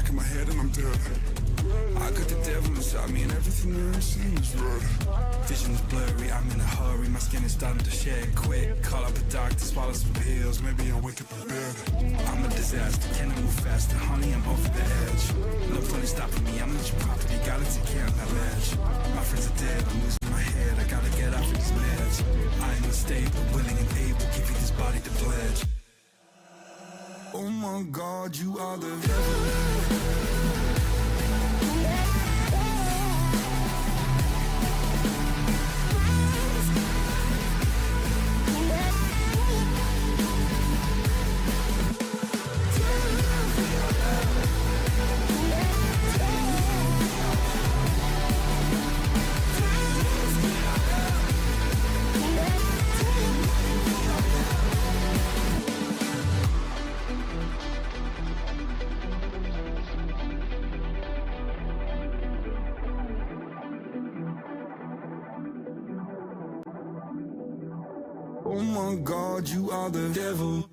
back of my head and I'm dead. I got the devil inside me and everything there seems red. Vision's blurry, I'm in a hurry, my skin is starting to shed quick. Call up a doctor, swallow some pills, maybe I'll wake up in bed. I'm a disaster, can I move faster? Honey, I'm over the edge. No funny stopping me, I'm not your property, gotta take care of my ledge. My friends are dead, I'm losing my head, I gotta get off of these meds. I am unstable, willing and able, give you this body to pledge. Oh my God, you are the devil. Oh my God, you are the devil.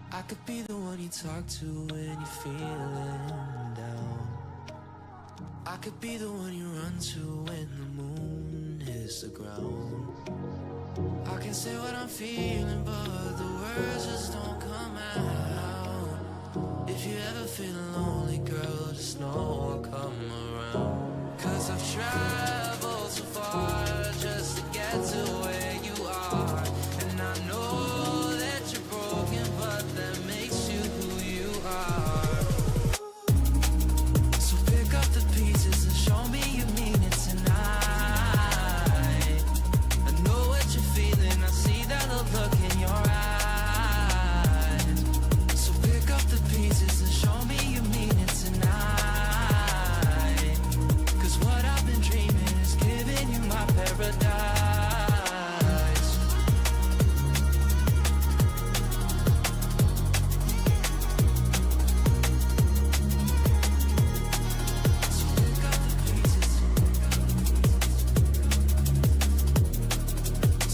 I could be the one you talk to when you're feeling down. I could be the one you run to when the moon hits the ground. I can say what I'm feeling, but the words just don't come out. If you ever feel lonely, girl, just know I'll come around. traveled so far just to get to where you are. And I know that you're broken, but that makes you who you are. So pick up the pieces and show me you mean it tonight. I know what you're feeling, I see that look in your eyes. So pick up the pieces and show me you mean it tonight. 'Cause what I've been dreaming is giving you my paradise. So pick up the pieces.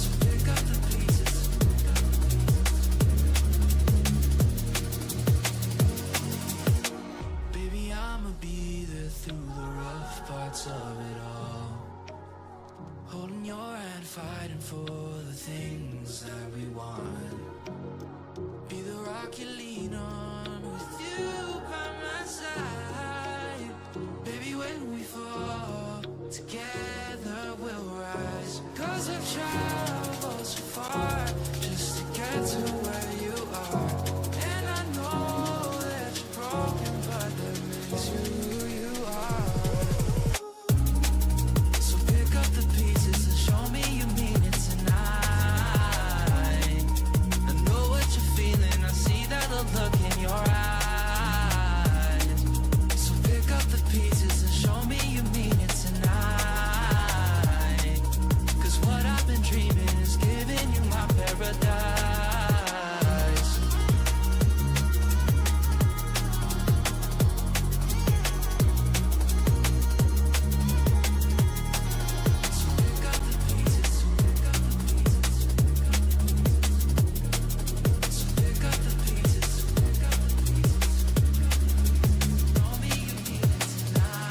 So pick up the pieces. Baby, I'ma be there through the rough parts of it all. Holding your hand, fighting for the things that we want. Be the rock you lean on with you by my side. Baby, when we fall, together we'll rise. 'Cause I've traveled so far just to get to where you are. And I know that you're broken, but that makes you who you are. So pick up the pieces and show me you mean it tonight. I know what you're feeling, I see that look in your eyes. So pick up the pieces and show me you mean it tonight. 'Cause what I've been dreaming is giving you my paradise. So pick up the pieces, so pick up the pieces, so pick up the pieces, so pick up the pieces. Show me you mean it tonight.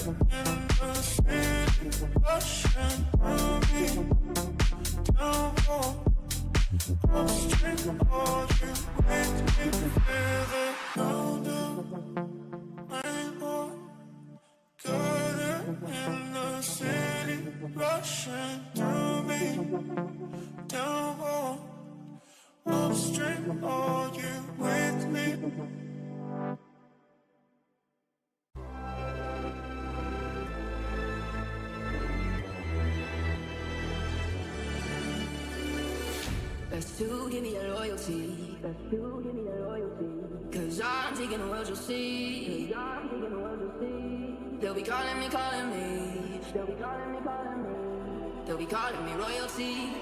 in the city, rushing through me. Down low, upstream, are you with me? Feel the golden rainbow, got it in the city, rushing through me. Down low, upstream, are you with me? Best to give me your loyalty. Best to give me your loyalty. Cause I'm taking the world, you'll see. Cause I'm taking the world, you'll see. They'll be calling me, calling me. They'll be calling me, calling me. They'll be calling me royalty.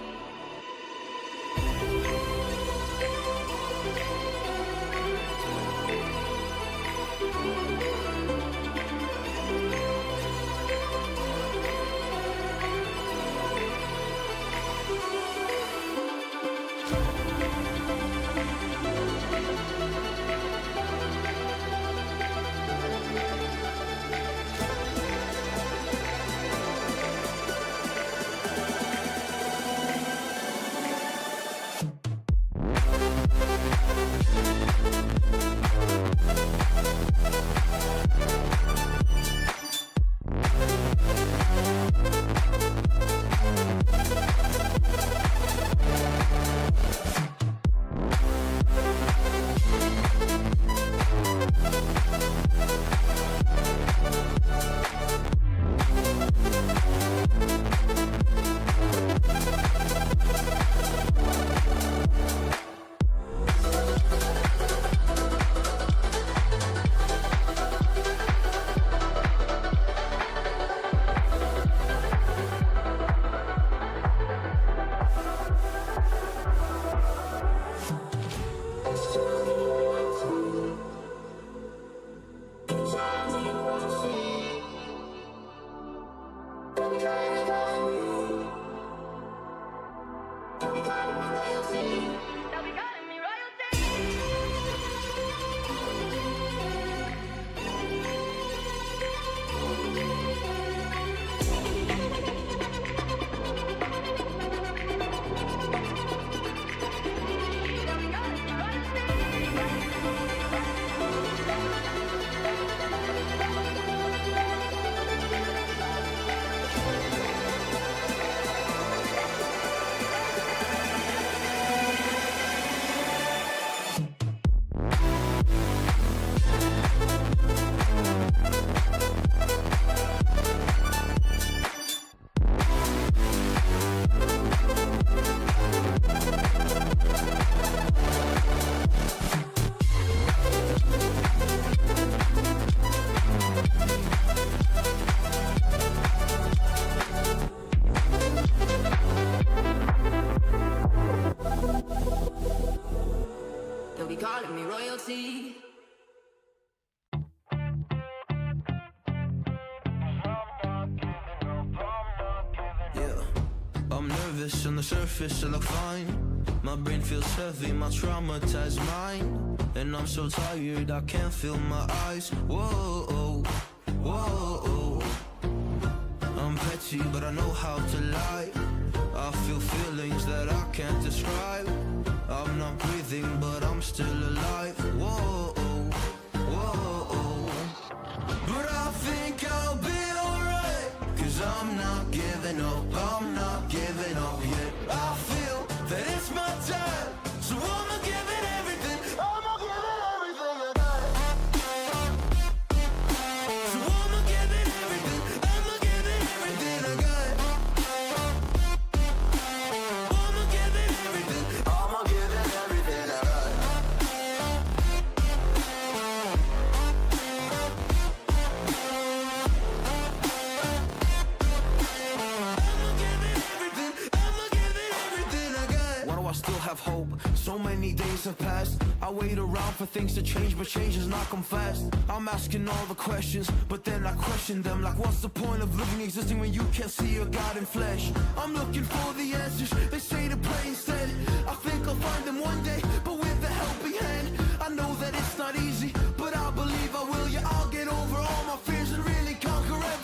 calling me royalty. Yeah, I'm nervous on the surface, I look fine. My brain feels heavy, my traumatized mind. And I'm so tired, I can't feel my eyes. Whoa, whoa. I'm petty, but I know how to lie. I feel feelings that I can't describe. I'm not breathing, but I'm still alive. Whoa, whoa. But I think I'll be alright, 'cause I'm not giving up, I'm not giving up yet. I feel that it's my time, so I'ma give it everything. I'ma give it everything I got. So I'ma give it everything, I'ma give it everything I got. I'ma give it everything, I'ma give it everything I got. Why do I still have hope? So many days have passed. I wait around for things to change, but change has not come fast. I'm asking all the questions, but then I question them. Like, what's the point of living, existing when you can't see your God in flesh? I'm looking for the answers, they say to pray instead. I think I'll find them one day, but with a helping hand. I know that it's not easy, but I believe I will. Yeah, I'll get over all my fears and really conquer everything.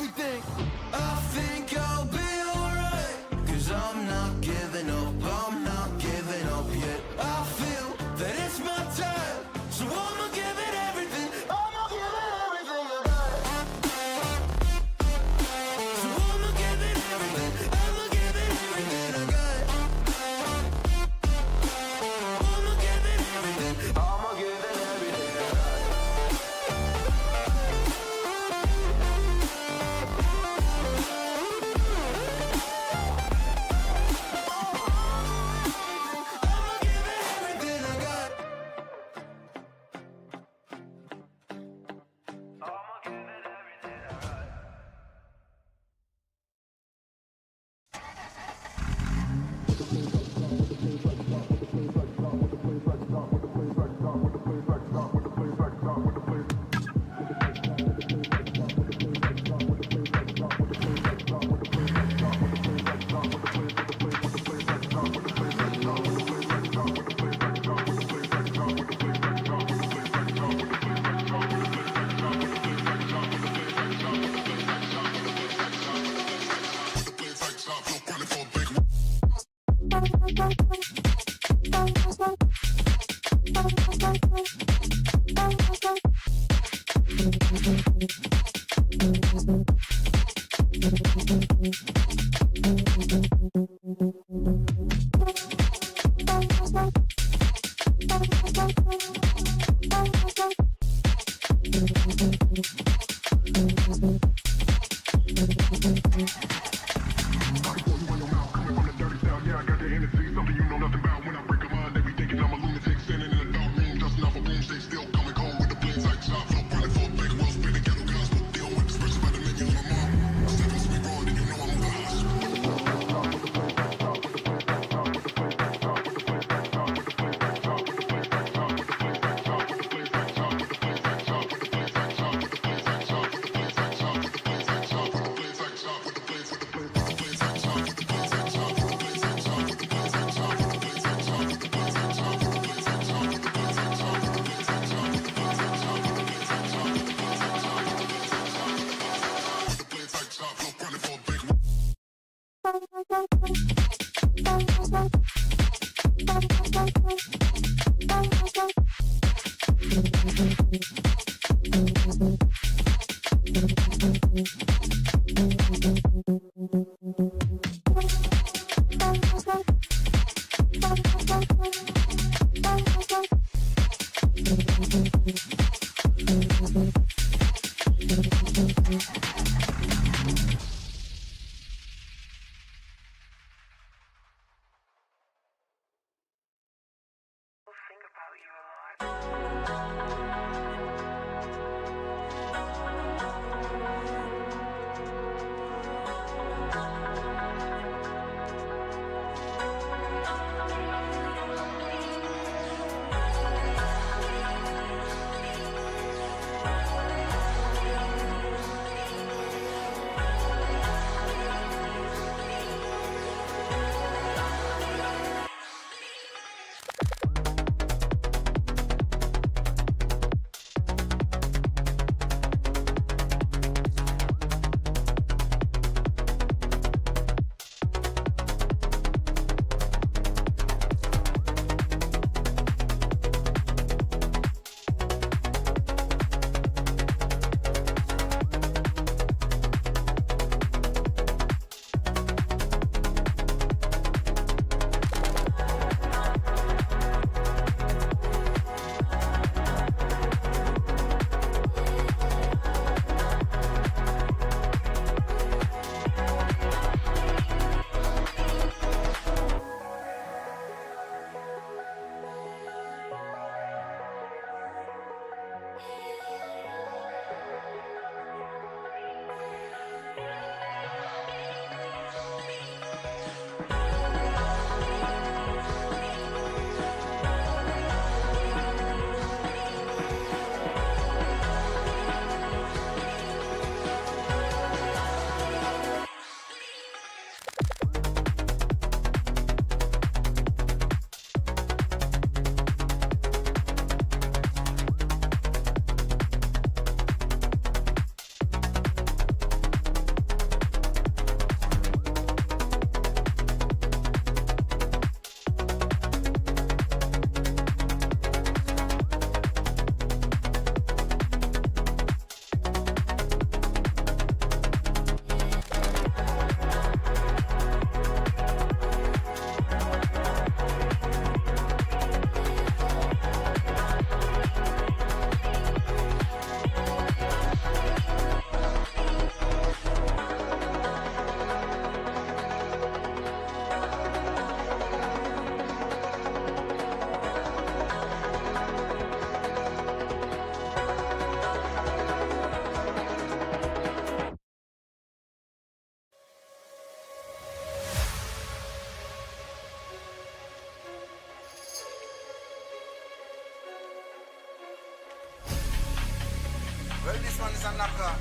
Well, this one is a knocker.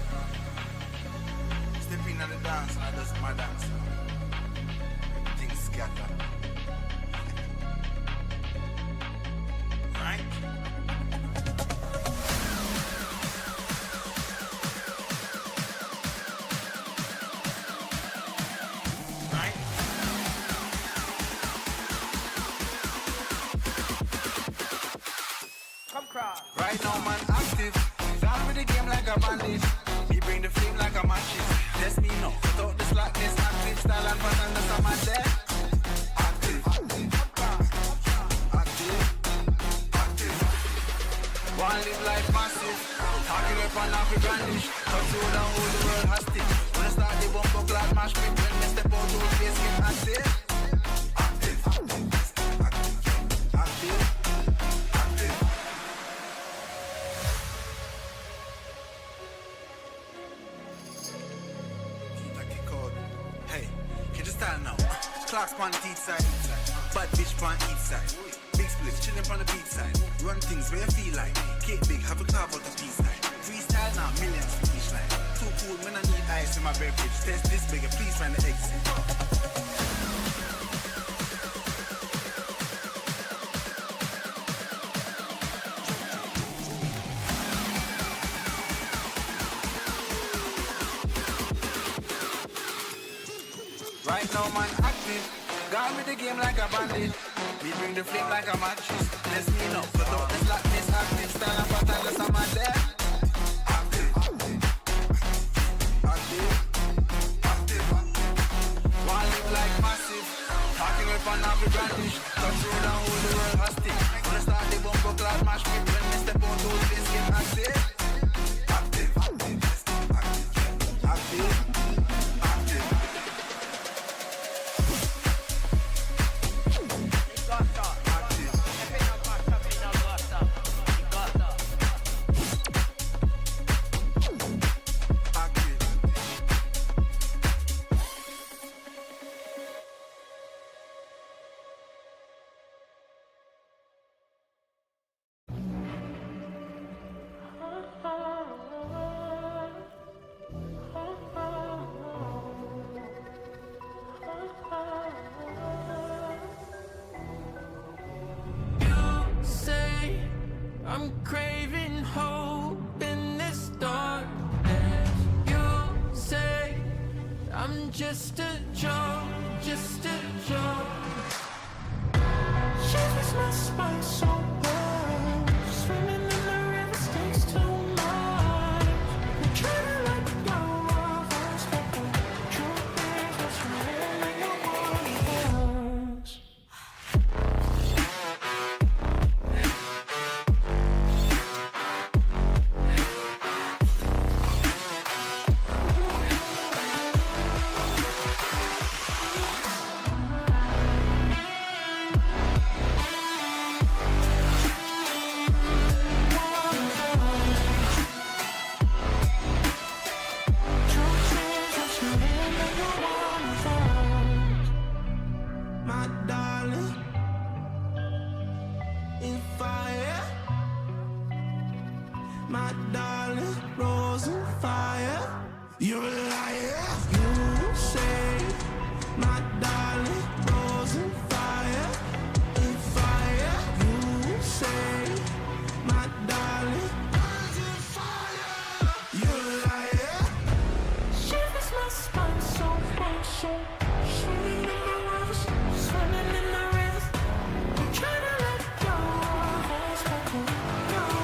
Step in on the dance and I does my dance. Everything scatter. Right? Right? Come cross. Right now, man, active. Start with the game like a bandit. We bring the flame like a matches. Test me no, without the slackness, active style and pattern that's on my deck. Active, active, active. One live life massive. Talking up and off the brandish. Touch you down, hold the world hostage. When I start the bumper clad mash quick, when I step out to the face, get active. Active, active, active, active. Hey, can you stand now? Clocks on the east side, bad bitch on each side. Big splits, chillin' on the beach side. Run things where you feel like. Cake big, have a carve out the peace line. Freestyle now, millions for each line. Too cool, when I need ice in my beverage. Test this bigger, please find the exit. Right now, man, active. Gone with the game like a bandit. We bring the flame like a mattress. Let's me know, but don't this like this active. Style and pattern, that's on my deck. Active, active, active. One live like massive. Talking up and off the brandish. Touch you down, hold the world hostage. When I start the bumper clad mash quick, when I step out to the face, get active. Active, active, active, active. I'm craving hope in this darkness. You say I'm just a joke, just a joke. Shivers my spine so bad. Swimming in the river takes too much. I'm trying to let go of us, but the truth is what's wrong in your waters. My darling, rose and fire. You're a liar. You say, my darling, rose and fire. In fire. You say, my darling, rose and fire. You're a liar. Shivers my spine so so. Swimming in the rivers, swimming in the rivers. I'm trying to let go of us, but you know.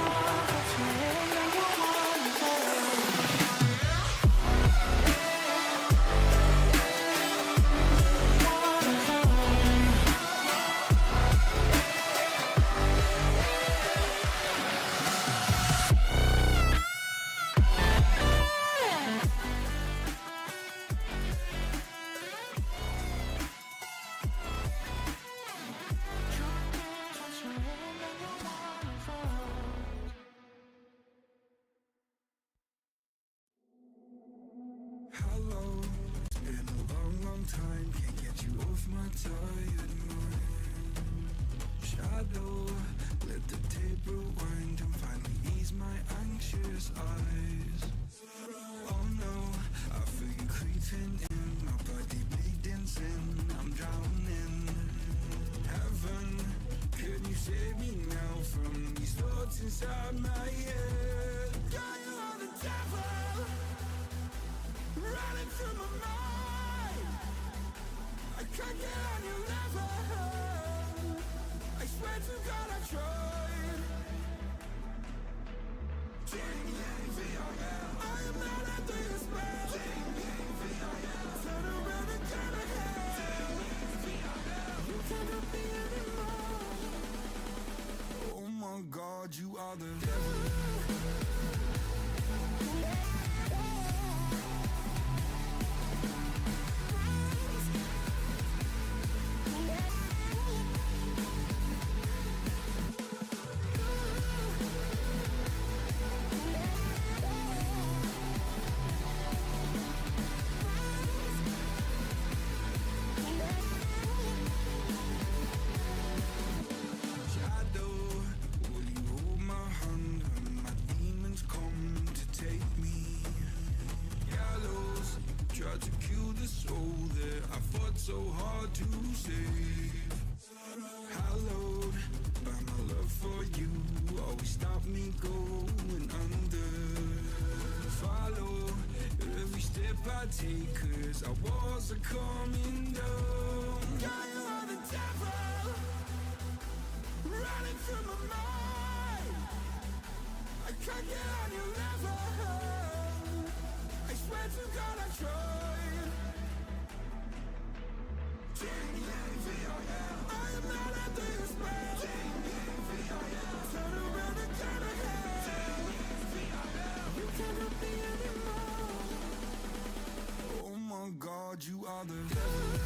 Time can't get you off my tired mind. Shadow, let the tape rewind and finally ease my anxious eyes. Oh no, I feel you creeping in, my body bleeding sin. I'm drowning. Heaven, can you save me now from these thoughts inside my head? Girl, you are the devil running through my mind. I can't get on your level. I swear to God I tried. I am not after your spell. Turn around and turn ahead. You cannot be anymore. Oh my God, you are the devil. So hard to save. Hallowed by my love for you, always stop me going under. Follow every step I take, 'cause our walls are coming down. God, you are the devil, running through my mind. I can't get on your level. I swear to God I tried. I am not after your spell. Turn around and turn ahead. You cannot be anymore. Oh my God, you are the devil.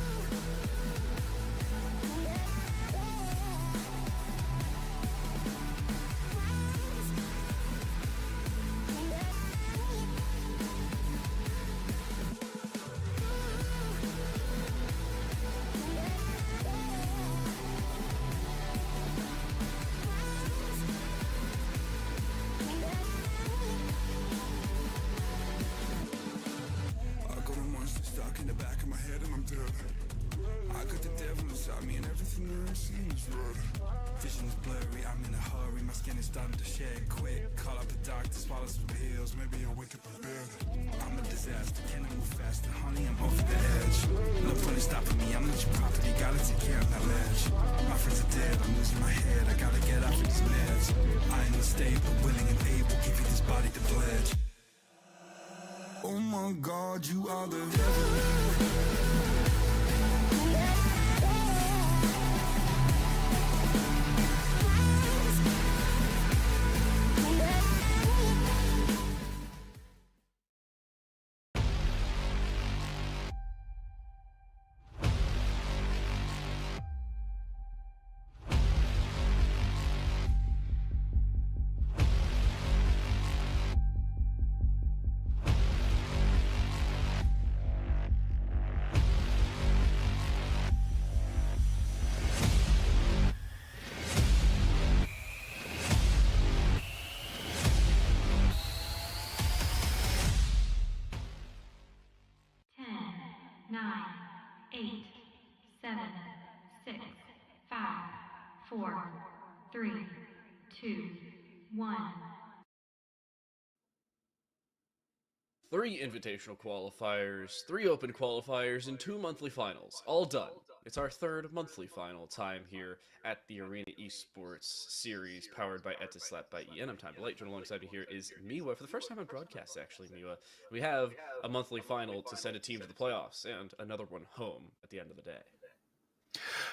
In the back of my head and I'm dead. I got the devil inside me and everything I see is red. Vision's blurry, I'm in a hurry, my skin is starting to shed quick. Call up the doctor, swallow some pills, maybe I'll wake up in bed. I'm a disaster, can I move faster? Honey, I'm off the edge. No point in stopping me, I'm not your property, gotta take care of that ledge. My friends are dead, I'm losing my head, I gotta get off of these meds. I am unstable, willing and able, give you this body to pledge. Oh my God, you are the devil. Three invitational qualifiers, 3 open qualifiers, and 2 monthly finals. All done. It's our 3rd monthly final time here at the Arena Esports series powered by Etisalat by EN. I'm Time Light. Joining alongside me here is Miwa. For the first time on broadcast, actually, Miwa. We have a monthly final to send a team to the playoffs and another one home at the end of the day.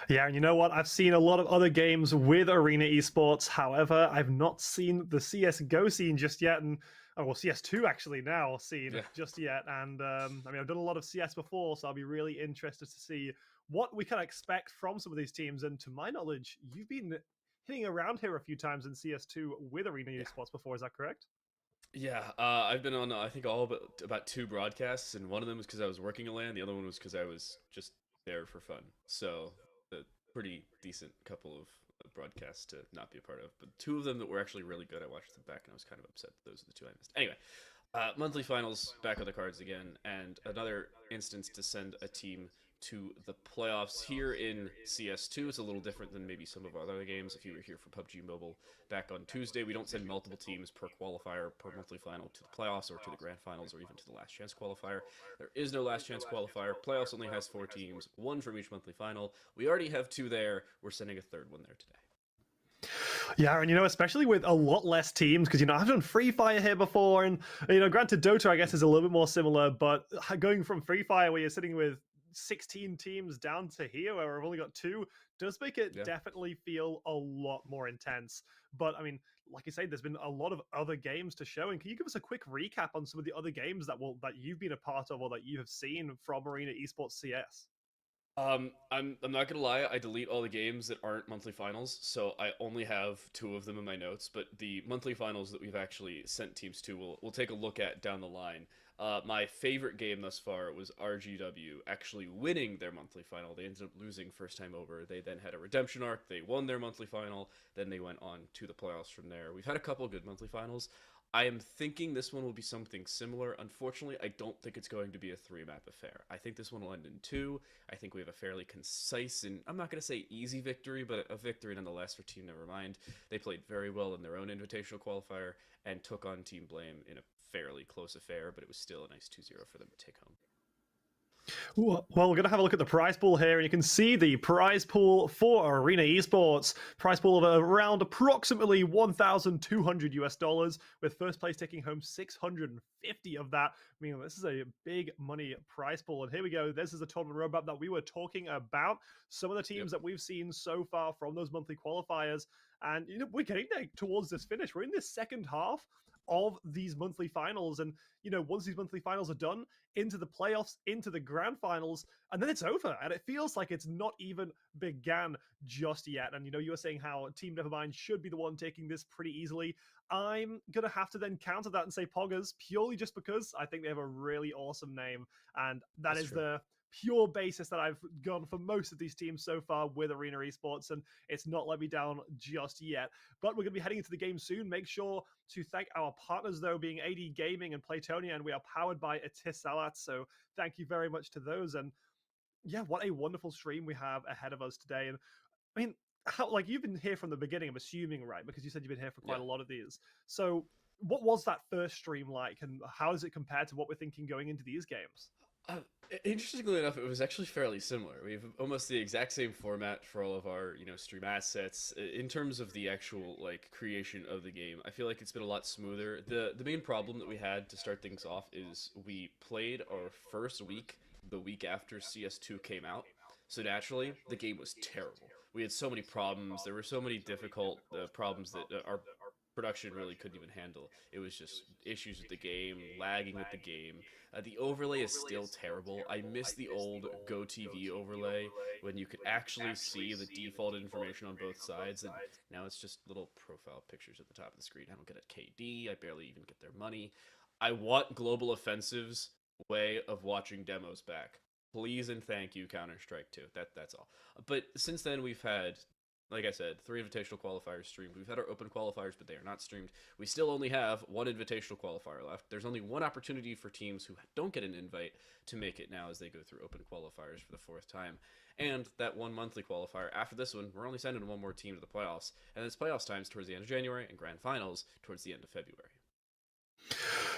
Yeah, and you know what? I've seen a lot of other games with Arena Esports. However, I've not seen the CSGO scene just yet, and CS2 actually now scene just yet. And I mean, I've done a lot of CS before, so I'll be really interested to see what we can expect from some of these teams. And to my knowledge, you've been hitting around here a few times in CS2 with Arena Esports before. Is that correct? Yeah, I've been on, I think, all but about 2 broadcasts, and one of them was because I was working a LAN, the other one was because I was just there for fun. So, a pretty decent couple of broadcasts to not be a part of. But 2 of them that were actually really good, I watched them back, and I was kind of upset that those are the 2 I missed. Anyway, monthly finals, back on the cards again, and another instance to send a team to the playoffs. Here in CS2, it's a little different than maybe some of our other games. If you were here for PUBG Mobile back on Tuesday, we don't send multiple teams per qualifier, per monthly final to the playoffs or to the grand finals or even to the last chance qualifier. There is no last chance qualifier. Playoffs only has 4 teams, 1 from each monthly final. We already have 2 there. We're sending a 3rd one there today. Yeah, and especially with a lot less teams, because I've done Free Fire here before, and granted, Dota I guess is a little bit more similar, but going from Free Fire where you're sitting with 16 teams down to here where we've only got 2 does make it definitely feel a lot more intense. But I mean, like you say, there's been a lot of other games to show, and can you give us a quick recap on some of the other games that you've been a part of or that you have seen from Arena Esports CS? I'm not gonna lie, I delete all the games that aren't monthly finals, so I only have 2 of them in my notes. But the monthly finals that we've actually sent teams to, we'll take a look at down the line. My favorite game thus far was RGW actually winning their monthly final. They ended up losing first time over. They then had a redemption arc. They won their monthly final. Then they went on to the playoffs from there. We've had a couple good monthly finals. I am thinking this one will be something similar. Unfortunately, I don't think it's going to be a 3-map affair. I think this one will end in 2. I think we have a fairly concise and, I'm not going to say easy victory, but a victory nonetheless for Team Nevermind. They played very well in their own invitational qualifier and took on Team Blame in a fairly close affair, but it was still a nice 2-0 for them to take home. Well, we're going to have a look at the prize pool here, and you can see the prize pool for Arena Esports. Prize pool of around approximately $1,200, with first place taking home 650 of that. I mean, this is a big money prize pool. And here we go. This is the tournament roadmap that we were talking about. Some of the teams that we've seen so far from those monthly qualifiers. And we're getting there towards this finish. We're in this second half of these monthly finals, and once these monthly finals are done, into the playoffs, into the grand finals, and then it's over, and it feels like it's not even began just yet. And you were saying how Team Nevermind should be the one taking this pretty easily. I'm gonna have to then counter that and say POGGERZ, purely just because I think they have a really awesome name, and that's true. The pure basis that I've gone for most of these teams so far with Arena Esports, and it's not let me down just yet. But we're going to be heading into the game soon. Make sure to thank our partners, though, being AD Gaming and Platonia, and we are powered by Etisalat, so thank you very much to those. And yeah, what a wonderful stream we have ahead of us today. And I mean, you've been here from the beginning, I'm assuming, right? Because you said you've been here for quite a lot of these. So what was that first stream like, and how does it compare to what we're thinking going into these games? Interestingly enough, it was actually fairly similar. We have almost the exact same format for all of our, stream assets. In terms of the actual, creation of the game, I feel like it's been a lot smoother. The main problem that we had to start things off is we played our first week the week after CS2 came out. So naturally, the game was terrible. We had so many problems. There were so many difficult problems that our production really couldn't even handle. It was just issues with the game, lagging with the game. The overlay is still terrible. I miss the old GoTV overlay when you could actually see the default information on both sides, and now it's just little profile pictures at the top of the screen. I don't get a KD. I barely even get their money. I want Global Offensive's way of watching demos back. Please and thank you, Counter-Strike 2. That's all. But since then, we've had, like I said, 3 invitational qualifiers streamed. We've had our open qualifiers, but they are not streamed. We still only have 1 invitational qualifier left. There's only 1 opportunity for teams who don't get an invite to make it now as they go through open qualifiers for the 4th time. And that 1 monthly qualifier. After this one, we're only sending 1 more team to the playoffs. And it's playoffs times towards the end of January and grand finals towards the end of February.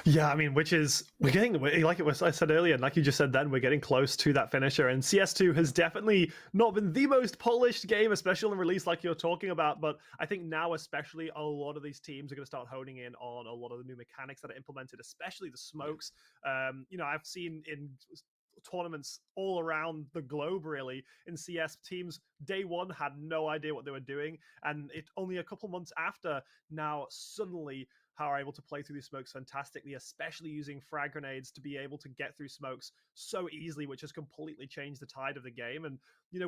Yeah, I mean, we're getting, like I said earlier, and like you just said then, we're getting close to that finisher. And CS2 has definitely not been the most polished game, especially on release like you're talking about. But I think now, especially, a lot of these teams are going to start honing in on a lot of the new mechanics that are implemented, especially the smokes. I've seen in tournaments all around the globe, really, in CS, teams day one had no idea what they were doing, and it only a couple months after now suddenly are able to play through these smokes fantastically, especially using frag grenades to be able to get through smokes so easily, which has completely changed the tide of the game. And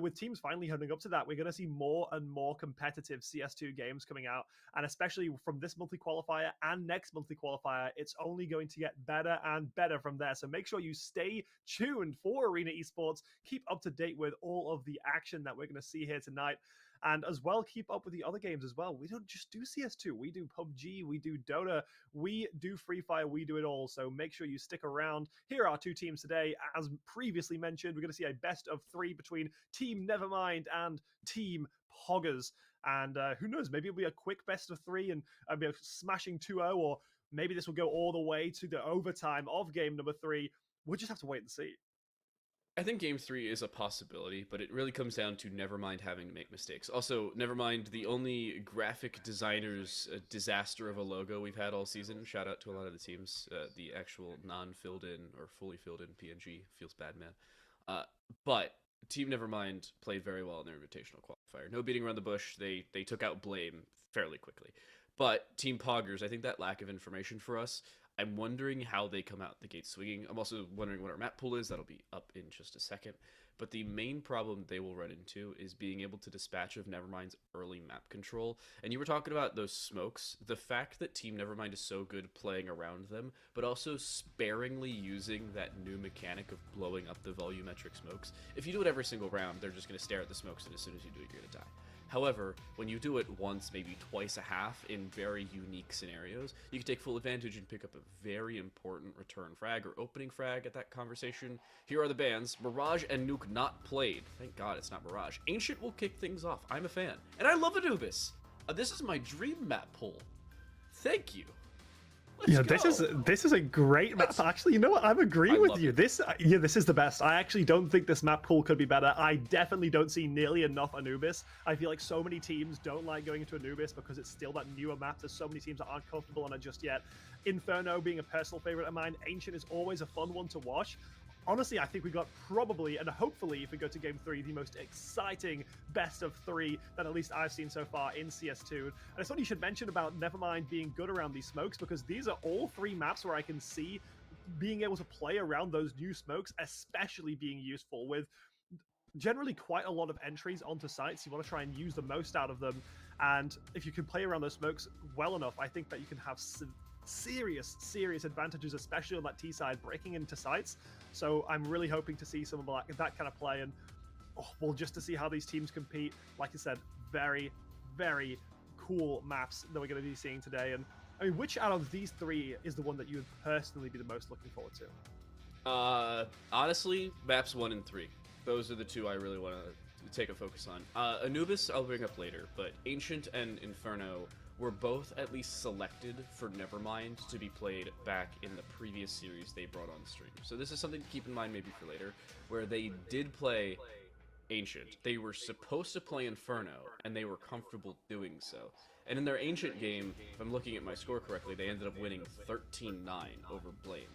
with teams finally holding up to that, we're going to see more and more competitive CS2 games coming out, and especially from this monthly qualifier and next monthly qualifier, it's only going to get better and better from there. So make sure you stay tuned for Arena Esports, keep up to date with all of the action that we're going to see here tonight. And as well, keep up with the other games as well. We don't just do CS2. We do PUBG, we do Dota, we do Free Fire, we do it all. So make sure you stick around. Here are 2 teams today. As previously mentioned, we're going to see a best of 3 between Team Nevermind and Team POGGERZ. And who knows, maybe it'll be a quick best of 3 and be a smashing 2-0, or maybe this will go all the way to the overtime of game number 3. We'll just have to wait and see. I think Game 3 is a possibility, but it really comes down to Nevermind having to make mistakes. Also, Nevermind, the only graphic designer's disaster of a logo we've had all season. Shout out to a lot of the teams. The actual non-filled in or fully filled in PNG feels bad, man. But Team Nevermind played very well in their invitational qualifier. No beating around the bush. They took out Blame fairly quickly. But Team POGGERZ, I think that lack of information for us, I'm wondering how they come out the gate swinging. I'm also wondering what our map pool is. That'll be up in just a second. But the main problem they will run into is being able to dispatch of Nevermind's early map control. And you were talking about those smokes. The fact that Team Nevermind is so good playing around them, but also sparingly using that new mechanic of blowing up the volumetric smokes. If you do it every single round, they're just going to stare at the smokes, and as soon as you do it, you're going to die. However, when you do it once, maybe twice a half in very unique scenarios, you can take full advantage and pick up a very important return frag or opening frag at that conversation. Here are the bans. Mirage and Nuke not played. Thank God it's not Mirage. Ancient will kick things off. I'm a fan. And I love Anubis. This is my dream map pull. Thank you. Yeah, this is a great map. Actually, you know what? I'm agreeing with you. This is the best. I actually don't think this map pool could be better. I definitely don't see nearly enough Anubis. I feel like so many teams don't like going into Anubis because it's still that newer map. There's so many teams that aren't comfortable on it just yet. Inferno being a personal favorite of mine. Ancient is always a fun one to watch. Honestly, I think we got probably, and hopefully if we go to Game 3, the most exciting best of 3 that at least I've seen so far in CS2. And it's what you should mention about Nevermind being good around these smokes, because these are all 3 maps where I can see being able to play around those new smokes, especially being useful with generally quite a lot of entries onto sites. You want to try and use the most out of them. And if you can play around those smokes well enough, I think that you can have serious advantages, especially on that T side, breaking into sites. So I'm really hoping to see some of that kind of play, and well, just to see how these teams compete. Like I said, very, very cool maps that we're going to be seeing today. And I mean, which out of these 3 is the one that you would personally be the most looking forward to? Honestly, maps 1 and 3. Those are the 2 I really want to take a focus on. Anubis I'll bring up later, but Ancient and Inferno were both at least selected for Nevermind to be played back in the previous series they brought on stream. So this is something to keep in mind maybe for later, where they did play Ancient. They were supposed to play Inferno, and they were comfortable doing so. And in their Ancient game, if I'm looking at my score correctly, they ended up winning 13-9 over Blame.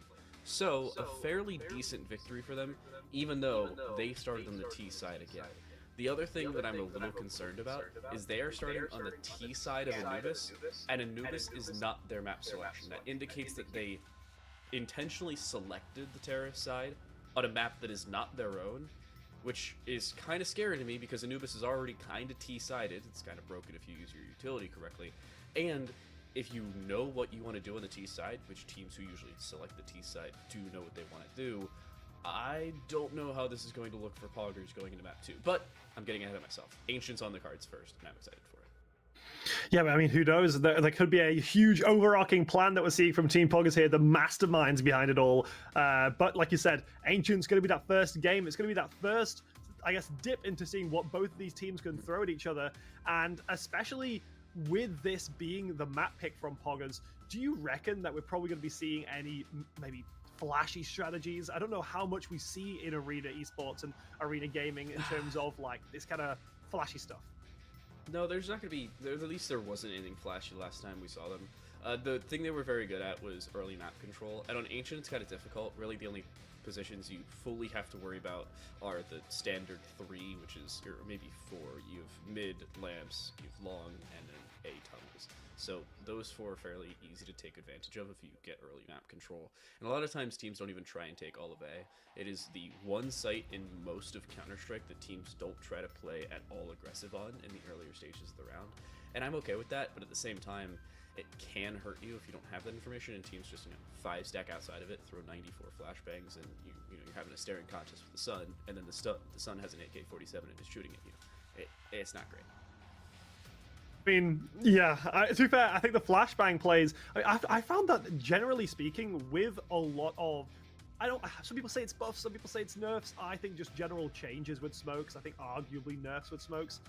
So, a fairly decent victory for them, even though they started on the T side again. The other thing that I'm a little concerned about is they are starting on the T side of Anubis, and Anubis is not their map selection. That indicates that they intentionally selected the terrorist side on a map that is not their own, which is kind of scary to me because Anubis is already kind of T-sided. It's kind of broken if you use your utility correctly. And if you know what you want to do on the T side, which teams who usually select the T side do know what they want to do, I don't know how this is going to look for POGGERZ going into map 2, but I'm getting ahead of myself. Ancient's on the cards first, and I'm excited for it. Yeah, but I mean, who knows? There could be a huge overarching plan that we're seeing from Team POGGERZ here, the masterminds behind it all. But like you said, Ancient's going to be that first game. It's going to be that first, I guess, dip into seeing what both of these teams can throw at each other. And especially with this being the map pick from POGGERZ, do you reckon that we're probably going to be seeing any maybe flashy strategies? I don't know how much we see in Arena Esports and Arena Gaming in terms of like this kind of flashy stuff. No, there's not going to be, at least there wasn't anything flashy last time we saw them. The thing they were very good at was early map control, and on Ancient it's kind of difficult. Really the only positions you fully have to worry about are the standard 3, which is, or maybe 4. You have mid, lamps, you have long, and then A tunnels. So those 4 are fairly easy to take advantage of if you get early map control. And a lot of times teams don't even try and take all of A. It is the one site in most of Counter-Strike that teams don't try to play at all aggressive on in the earlier stages of the round. And I'm okay with that, but at the same time, it can hurt you if you don't have that information, and teams just 5 stack outside of it, throw 94 flashbangs, and you're having a staring contest with the sun, and then the sun has an AK-47 and is shooting at you. It's not great. I mean, yeah, to be fair, I think the flashbang plays, I found that generally speaking, with a lot of, some people say it's buffs, some people say it's nerfs. I think just general changes with smokes. I think arguably nerfs with smokes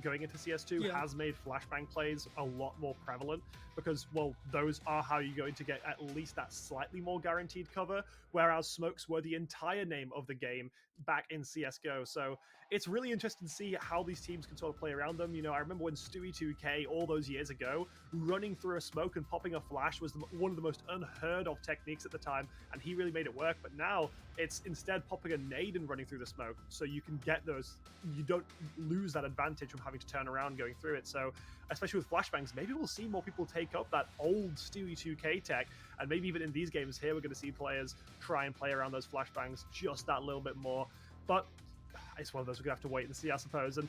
going into CS2 has made flashbang plays a lot more prevalent. because, well, those are how you're going to get at least that slightly more guaranteed cover, whereas smokes were the entire name of the game back in CSGO. So it's really interesting to see how these teams can sort of play around them. I remember when Stewie 2K all those years ago, running through a smoke and popping a flash was one of the most unheard of techniques at the time, and he really made it work. But now it's instead popping a nade and running through the smoke, so you can get those, you don't lose that advantage from having to turn around going through it. So especially with flashbangs, maybe we'll see more people take up that old Stewie 2K tech, and maybe even in these games here, we're going to see players try and play around those flashbangs just that little bit more. But it's one of those we're going to have to wait and see, I suppose. And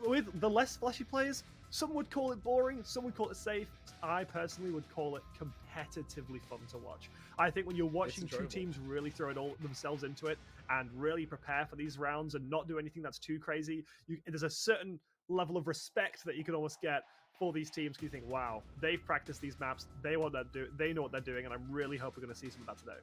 with the less flashy players, some would call it boring, some would call it safe. I personally would call it competitively fun to watch. I think when you're watching two teams really throw it all themselves into it and really prepare for these rounds and not do anything that's too crazy, there's a certain level of respect that you can almost get for these teams. You think, wow, they've practiced these maps, they know what they're doing, and I really hope we're going to see some of that today.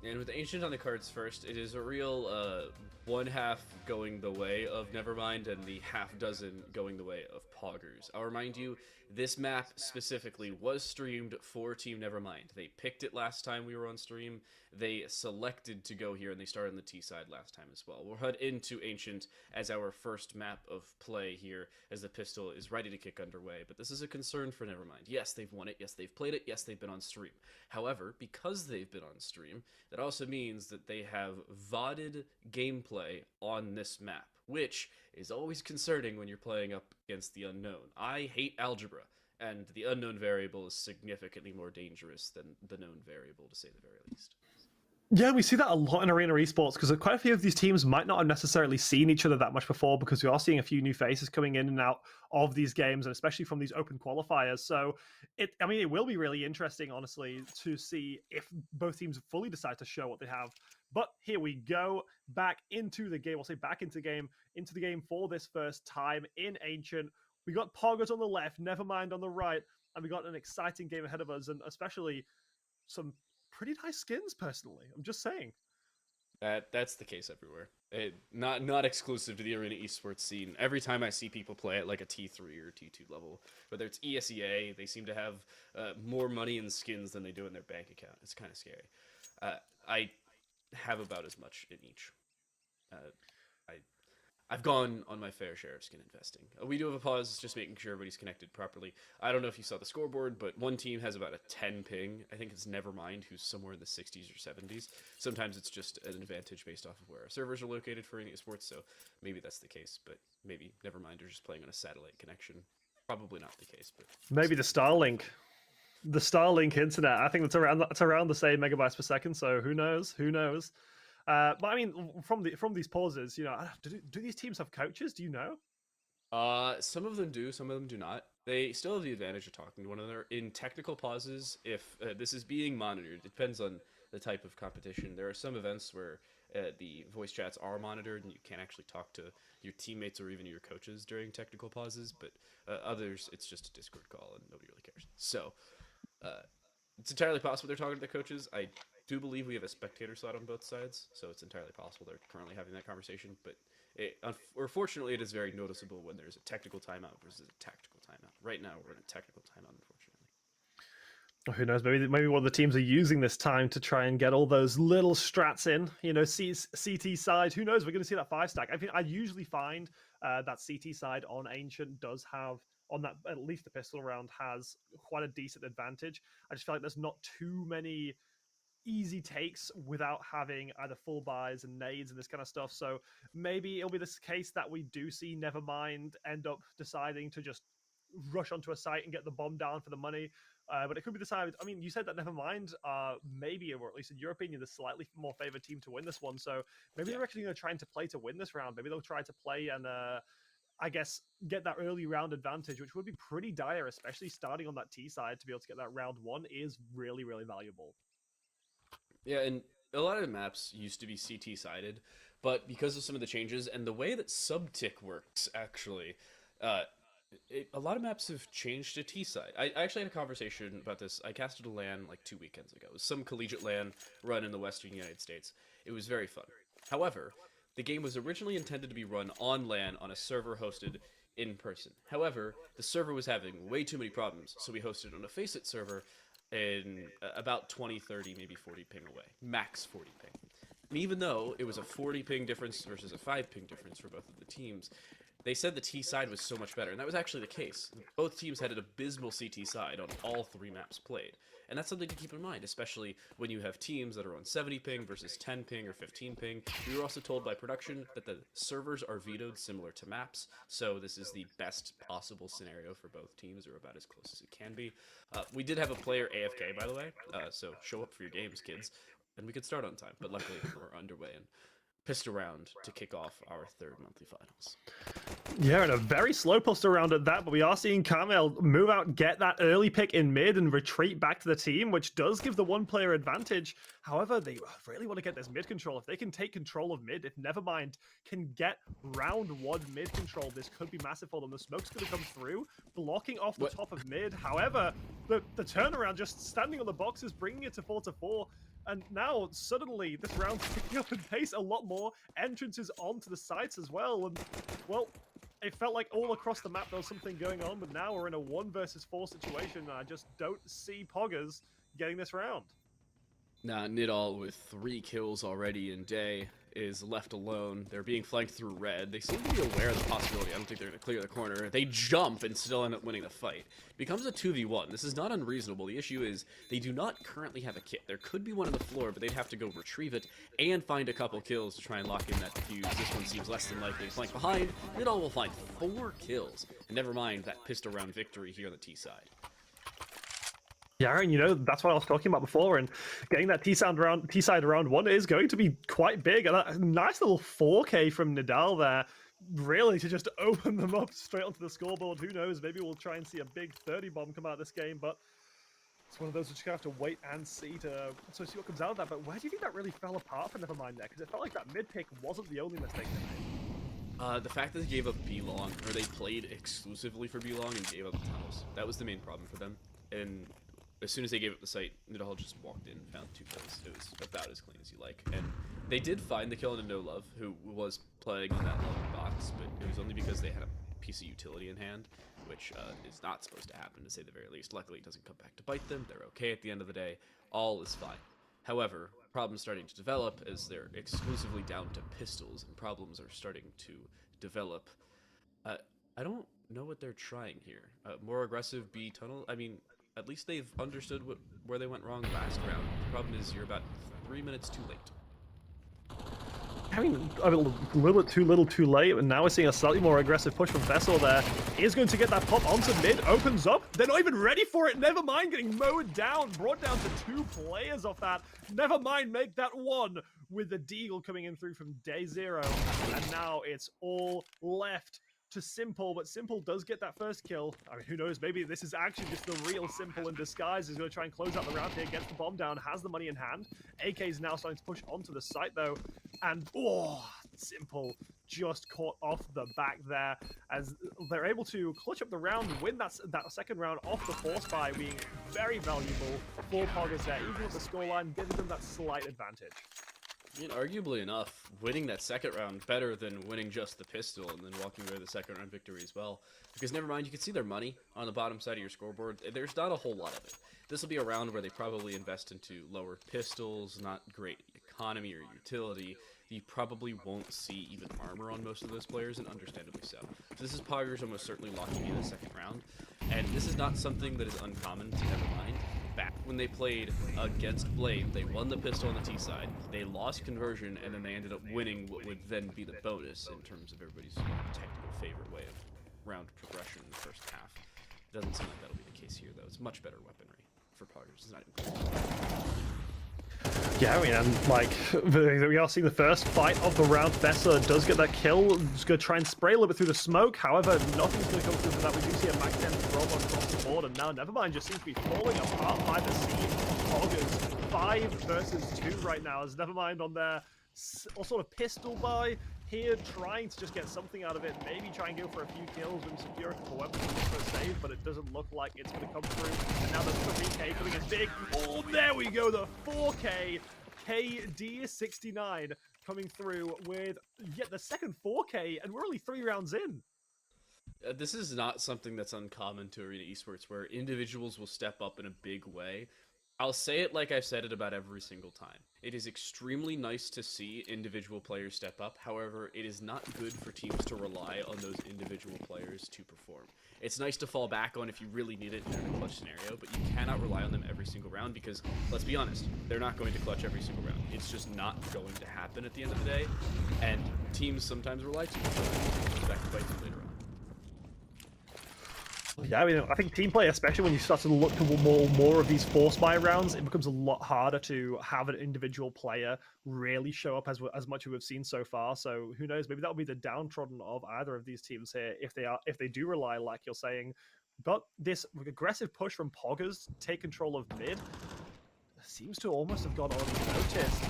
And with Ancient on the cards first, it is a real one half going the way of Nevermind and the half dozen going the way of POGGERZ. I'll remind you, this map specifically was streamed for Team Nevermind. They picked it last time we were on stream. They selected to go here, and they started on the T side last time as well. We'll head into Ancient as our first map of play here, as the pistol is ready to kick underway. But this is a concern for Nevermind. Yes, they've won it. Yes, they've played it. Yes, they've been on stream. However, because they've been on stream, that also means that they have VODed gameplay on this map, which is always concerning when you're playing up against the unknown. I hate algebra, and the unknown variable is significantly more dangerous than the known variable, to say the very least. Yeah, we see that a lot in Arena Esports, because quite a few of these teams might not have necessarily seen each other that much before, because we are seeing a few new faces coming in and out of these games, and especially from these open qualifiers. So it will be really interesting, honestly, to see if both teams fully decide to show what they have. But here we go, back into the game. I'll say back into the game for this first time in Ancient. We got POGGERZ on the left, Nevermind on the right, and we got an exciting game ahead of us, and especially some pretty nice skins, personally. I'm just saying. That's the case everywhere. Not exclusive to the Arena Esports scene. Every time I see people play at like a T3 or T2 level, whether it's ESEA, they seem to have more money in skins than they do in their bank account. It's kind of scary. I have about as much in each. I've gone on my fair share of skin investing. We do have a pause, just making sure everybody's connected properly. I don't know if you saw the scoreboard, but one team has about a 10 ping. I think it's Nevermind, who's somewhere in the 60s or 70s. Sometimes it's just an advantage based off of where our servers are located for Arena Esports, so maybe that's the case, but maybe Nevermind are just playing on a satellite connection. Probably not the case, but maybe the Starlink. The Starlink internet. I think it's around the same megabytes per second, so who knows? Who knows? But I mean, from these pauses, do these teams have coaches? Do you know? Some of them do, some of them do not. They still have the advantage of talking to one another. In technical pauses, if this is being monitored, it depends on the type of competition. There are some events where the voice chats are monitored and you can't actually talk to your teammates or even your coaches during technical pauses, but others, it's just a Discord call and nobody really cares. So it's entirely possible they're talking to the coaches. I do believe we have a spectator slot on both sides, so it's entirely possible they're currently having that conversation, but unfortunately it is very noticeable when there's a technical timeout versus a tactical timeout. Right now we're in a technical timeout, unfortunately. Who knows, maybe one of the teams are using this time to try and get all those little strats in, CT side, who knows, we're going to see that 5-stack. I think I usually find that CT side on Ancient does have, on that, at least the pistol round, has quite a decent advantage. I just feel like there's not too many easy takes without having either full buys and nades and this kind of stuff. So maybe it'll be this case that we do see Nevermind end up deciding to just rush onto a site and get the bomb down for the money. But it could be decided. I mean, you said that Nevermind maybe, or at least in your opinion, the slightly more favored team to win this one. So maybe they're actually going to try to play to win this round. Maybe they'll try to play and I guess get that early round advantage, which would be pretty dire, especially starting on that T side. To be able to get that round one is really, really valuable. Yeah, and a lot of the maps used to be CT-sided, but because of some of the changes and the way that sub-tick works, actually, a lot of maps have changed to T-side. I actually had a conversation about this. I casted a LAN like 2 weekends ago. It was some collegiate LAN run in the Western United States. It was very fun. However, the game was originally intended to be run on LAN on a server hosted in person. However, the server was having way too many problems, so we hosted on a Faceit server in about 20, 30, maybe 40 ping away. Max 40 ping. And even though it was a 40 ping difference versus a 5 ping difference for both of the teams, they said the T side was so much better, and that was actually the case. Both teams had an abysmal CT side on all 3 maps played. And that's something to keep in mind, especially when you have teams that are on 70 ping versus 10 ping or 15 ping. We were also told by production that the servers are vetoed similar to maps, so this is the best possible scenario for both teams, or about as close as it can be. We did have a player AFK, by the way, so show up for your games, kids. And we could start on time, but luckily we're underway and pissed around to kick off our 3rd monthly finals. Yeah, and a very slow post around at that, but we are seeing Carmel move out, get that early pick in mid, and retreat back to the team, which does give the 1-player advantage. However, they really want to get this mid control. If they can take control of mid, if Nevermind can get round 1 mid control, this could be massive for them. The smoke's going to come through, blocking off the top of mid. However, the turnaround, just standing on the boxes, bringing it to 4-4. And now, suddenly, this round's picking up in pace a lot more. Entrances onto the sites as well. And, well, it felt like all across the map there was something going on, but now we're in a 1 versus 4 situation, and I just don't see POGGERZ getting this round. Nah, Nidal with 3 kills already in day is left alone. They're being flanked through red. They seem to be aware of the possibility. I don't think they're going to clear the corner. They jump and still end up winning the fight. It becomes a 2v1. This is not unreasonable. The issue is they do not currently have a kit. There could be one on the floor, but they'd have to go retrieve it and find a couple kills to try and lock in that defuse. This one seems less than likely. Flank behind, Nidal will find 4 kills. And never mind that pistol round victory here on the T side. Yeah, and you know, that's what I was talking about before, and getting that T-side round 1 is going to be quite big. And a nice little 4K from Nidal there, really, to just open them up straight onto the scoreboard. Who knows, maybe we'll try and see a big 30 bomb come out of this game, but it's one of those which you have to wait and see to see what comes out of that. But where do you think that really fell apart for Nevermind there? Because it felt like that mid pick wasn't the only mistake they made. The fact that they gave up B-Long, or they played exclusively for B-Long and gave up the tunnels, that was the main problem for them. And as soon as they gave up the site, Nidal just walked in, found 2 kills. It was about as clean as you like. And they did find the kill into No Love, who was playing on that long box, but it was only because they had a piece of utility in hand, which is not supposed to happen, to say the very least. Luckily, it doesn't come back to bite them. They're okay at the end of the day. All is fine. However, problems starting to develop as they're exclusively down to pistols, and problems are starting to develop. I don't know what they're trying here. More aggressive B tunnel? I mean, at least they've understood where they went wrong last round. The problem is you're about 3 minutes too late. I mean, a little bit too little too late, and now we're seeing a slightly more aggressive push from Vessel there. He is going to get that pop onto mid, opens up. They're not even ready for it. Nevermind getting mowed down, brought down to 2 players off that. Nevermind make that 1 with the Deagle coming in through from day 0. And now it's all left to Simple, but Simple does get that first kill. I mean, who knows, maybe this is actually just the real Simple in disguise. He's going to try and close out the round here, gets the bomb down, has the money in hand. AK is now starting to push onto the site though, and Simple just caught off the back there as they're able to clutch up the round, win that second round off the force by being very valuable for POGGERZ there, even with the scoreline giving them that slight advantage. I mean, arguably enough, winning that second round better than winning just the pistol and then walking away with the second round victory as well. Because never mind, you can see their money on the bottom side of your scoreboard. There's not a whole lot of it. This will be a round where they probably invest into lower pistols, not great economy or utility. You probably won't see even armor on most of those players, and understandably so. So this is POGGERZ almost certainly locking in the second round. And this is not something that is uncommon to Nevermind. Back when they played against Blade, they won the pistol on the T side, they lost conversion, and then they ended up winning what would then be the bonus in terms of everybody's technical favorite way of round progression in the first half. It doesn't seem like that'll be the case here, though. It's much better weaponry for POGGERZ. It's not included. Yeah, I mean, and like, we are seeing the first fight of the round. Vessa does get that kill. Just going to try and spray a little bit through the smoke. However, nothing's going to come through for that. We do see a max 10 throw across the board, and now Nevermind just seems to be falling apart by the seam. POGGERZ 5 versus 2 right now, as Nevermind on their sort of pistol buy here, trying to just get something out of it. Maybe try and go for a few kills and secure a couple weapons for a save, but it doesn't look like it's going to come through. And now the 3K coming in big. Oh, there we go, the 4K. KD69 coming through with yet the second 4K, and we're only 3 rounds in. This is not something that's uncommon to Arena Esports, where individuals will step up in a big way. I'll say it like I've said it about every single time. It is extremely nice to see individual players step up. However, it is not good for teams to rely on those individual players to perform. It's nice to fall back on if you really need it in a clutch scenario, but you cannot rely on them every single round because, let's be honest, they're not going to clutch every single round. It's just not going to happen at the end of the day, and teams sometimes rely too much on that. That can bite them later on. Yeah, I mean, I think team play, especially when you start to look to more of these force buy rounds, it becomes a lot harder to have an individual player really show up as much as we've seen so far. So who knows? Maybe that'll be the downtrodden of either of these teams here if they do rely, like you're saying. But this aggressive push from POGGERZ to take control of mid seems to almost have gone unnoticed.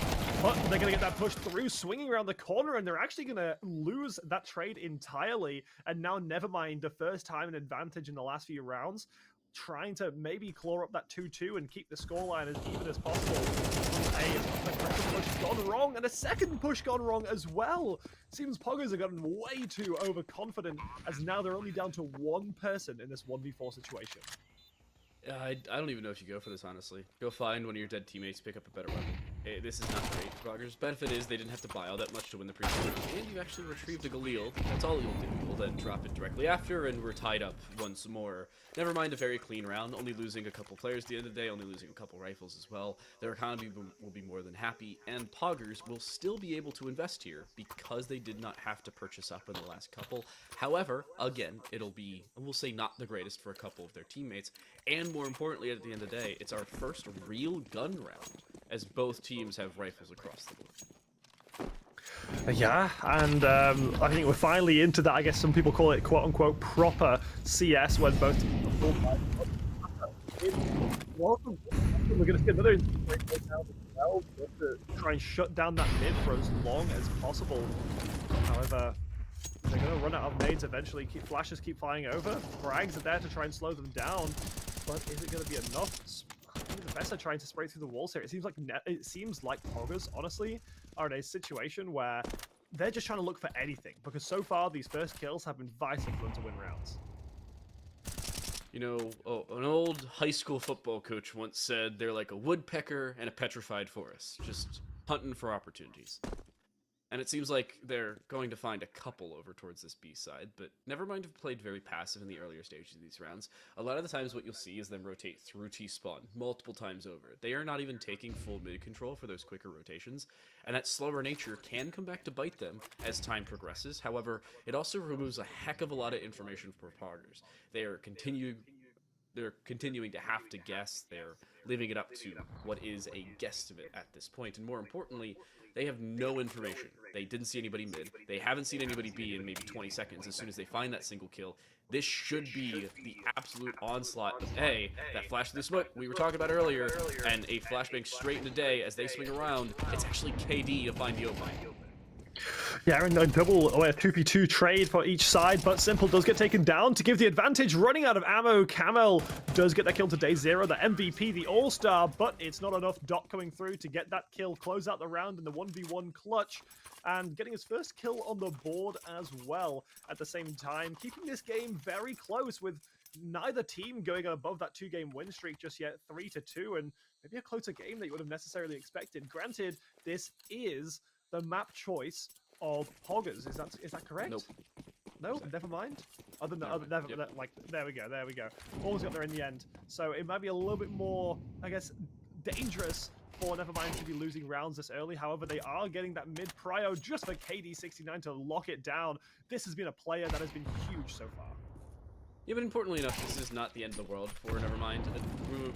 But they're going to get that push through, swinging around the corner, and they're actually going to lose that trade entirely. And now Nevermind, the first time an advantage in the last few rounds, trying to maybe claw up that 2-2 and keep the scoreline as even as possible. A push gone wrong, and a second push gone wrong as well. Seems POGGERZ have gotten way too overconfident, as now they're only down to one person in this 1v4 situation. I don't even know if you go for this, honestly. Go find one of your dead teammates, pick up a better weapon. This is not great for POGGERZ. Benefit is they didn't have to buy all that much to win the previous round, and you actually retrieved a Galil. That's all you'll do. You'll then drop it directly after, and we're tied up once more. Nevermind, a very clean round, only losing a couple players at the end of the day, only losing a couple rifles as well. Their economy will be more than happy, and POGGERZ will still be able to invest here because they did not have to purchase up in the last couple. However, again, it'll be, we'll say, not the greatest for a couple of their teammates, and more importantly, at the end of the day, it's our first real gun round, as both teams have rifles across the board. Yeah, and I think we're finally into that. I guess some people call it quote-unquote proper CS, when both teams are full fight. We're going to see another now as well, just to try and shut down that mid for as long as possible. However, they're going to run out of nades eventually. Flashes keep flying over. Frags are there to try and slow them down, but is it going to be enough? I think the best are trying to spray through the walls here. It seems like POGGERZ, honestly, are in a situation where they're just trying to look for anything, because so far these first kills have been vital for them to win rounds. You know, an old high school football coach once said they're like a woodpecker and a petrified forest, just hunting for opportunities. And it seems like they're going to find a couple over towards this B side, but Nevermind have played very passive in the earlier stages of these rounds. A lot of the times what you'll see is them rotate through T-spawn multiple times over. They are not even taking full mid control for those quicker rotations, and that slower nature can come back to bite them as time progresses. However, it also removes a heck of a lot of information for POGGERZ. They're continuing to have to guess. They're leaving it up to what is a guesstimate at this point, and more importantly, they have no information. They didn't see anybody mid. They haven't seen anybody B in maybe 20 seconds. As soon as they find that single kill, this should be the absolute onslaught of A, that flash through the smoke we were talking about earlier, and a flashbang straight into day as they swing around. It's actually KD to find the opening. Yeah, and a double 2v2 trade for each side, but Simple does get taken down to give the advantage. Running out of ammo, Camel does get that kill to day 0, the MVP, the all-star, but it's not enough. Dot coming through to get that kill, close out the round in the 1v1 clutch, and getting his first kill on the board as well at the same time, keeping this game very close with neither team going above that 2-game win streak just yet, 3-2, and maybe a closer game that you would have necessarily expected. Granted, this is the map choice of POGGERZ. Is that correct? Nope. No, never mind. There we go. Almost got there in the end. So it might be a little bit more, I guess, dangerous for Nevermind to be losing rounds this early. However, they are getting that mid prio just for KD69 to lock it down. This has been a player that has been huge so far. Yeah, but importantly enough, this is not the end of the world for Nevermind.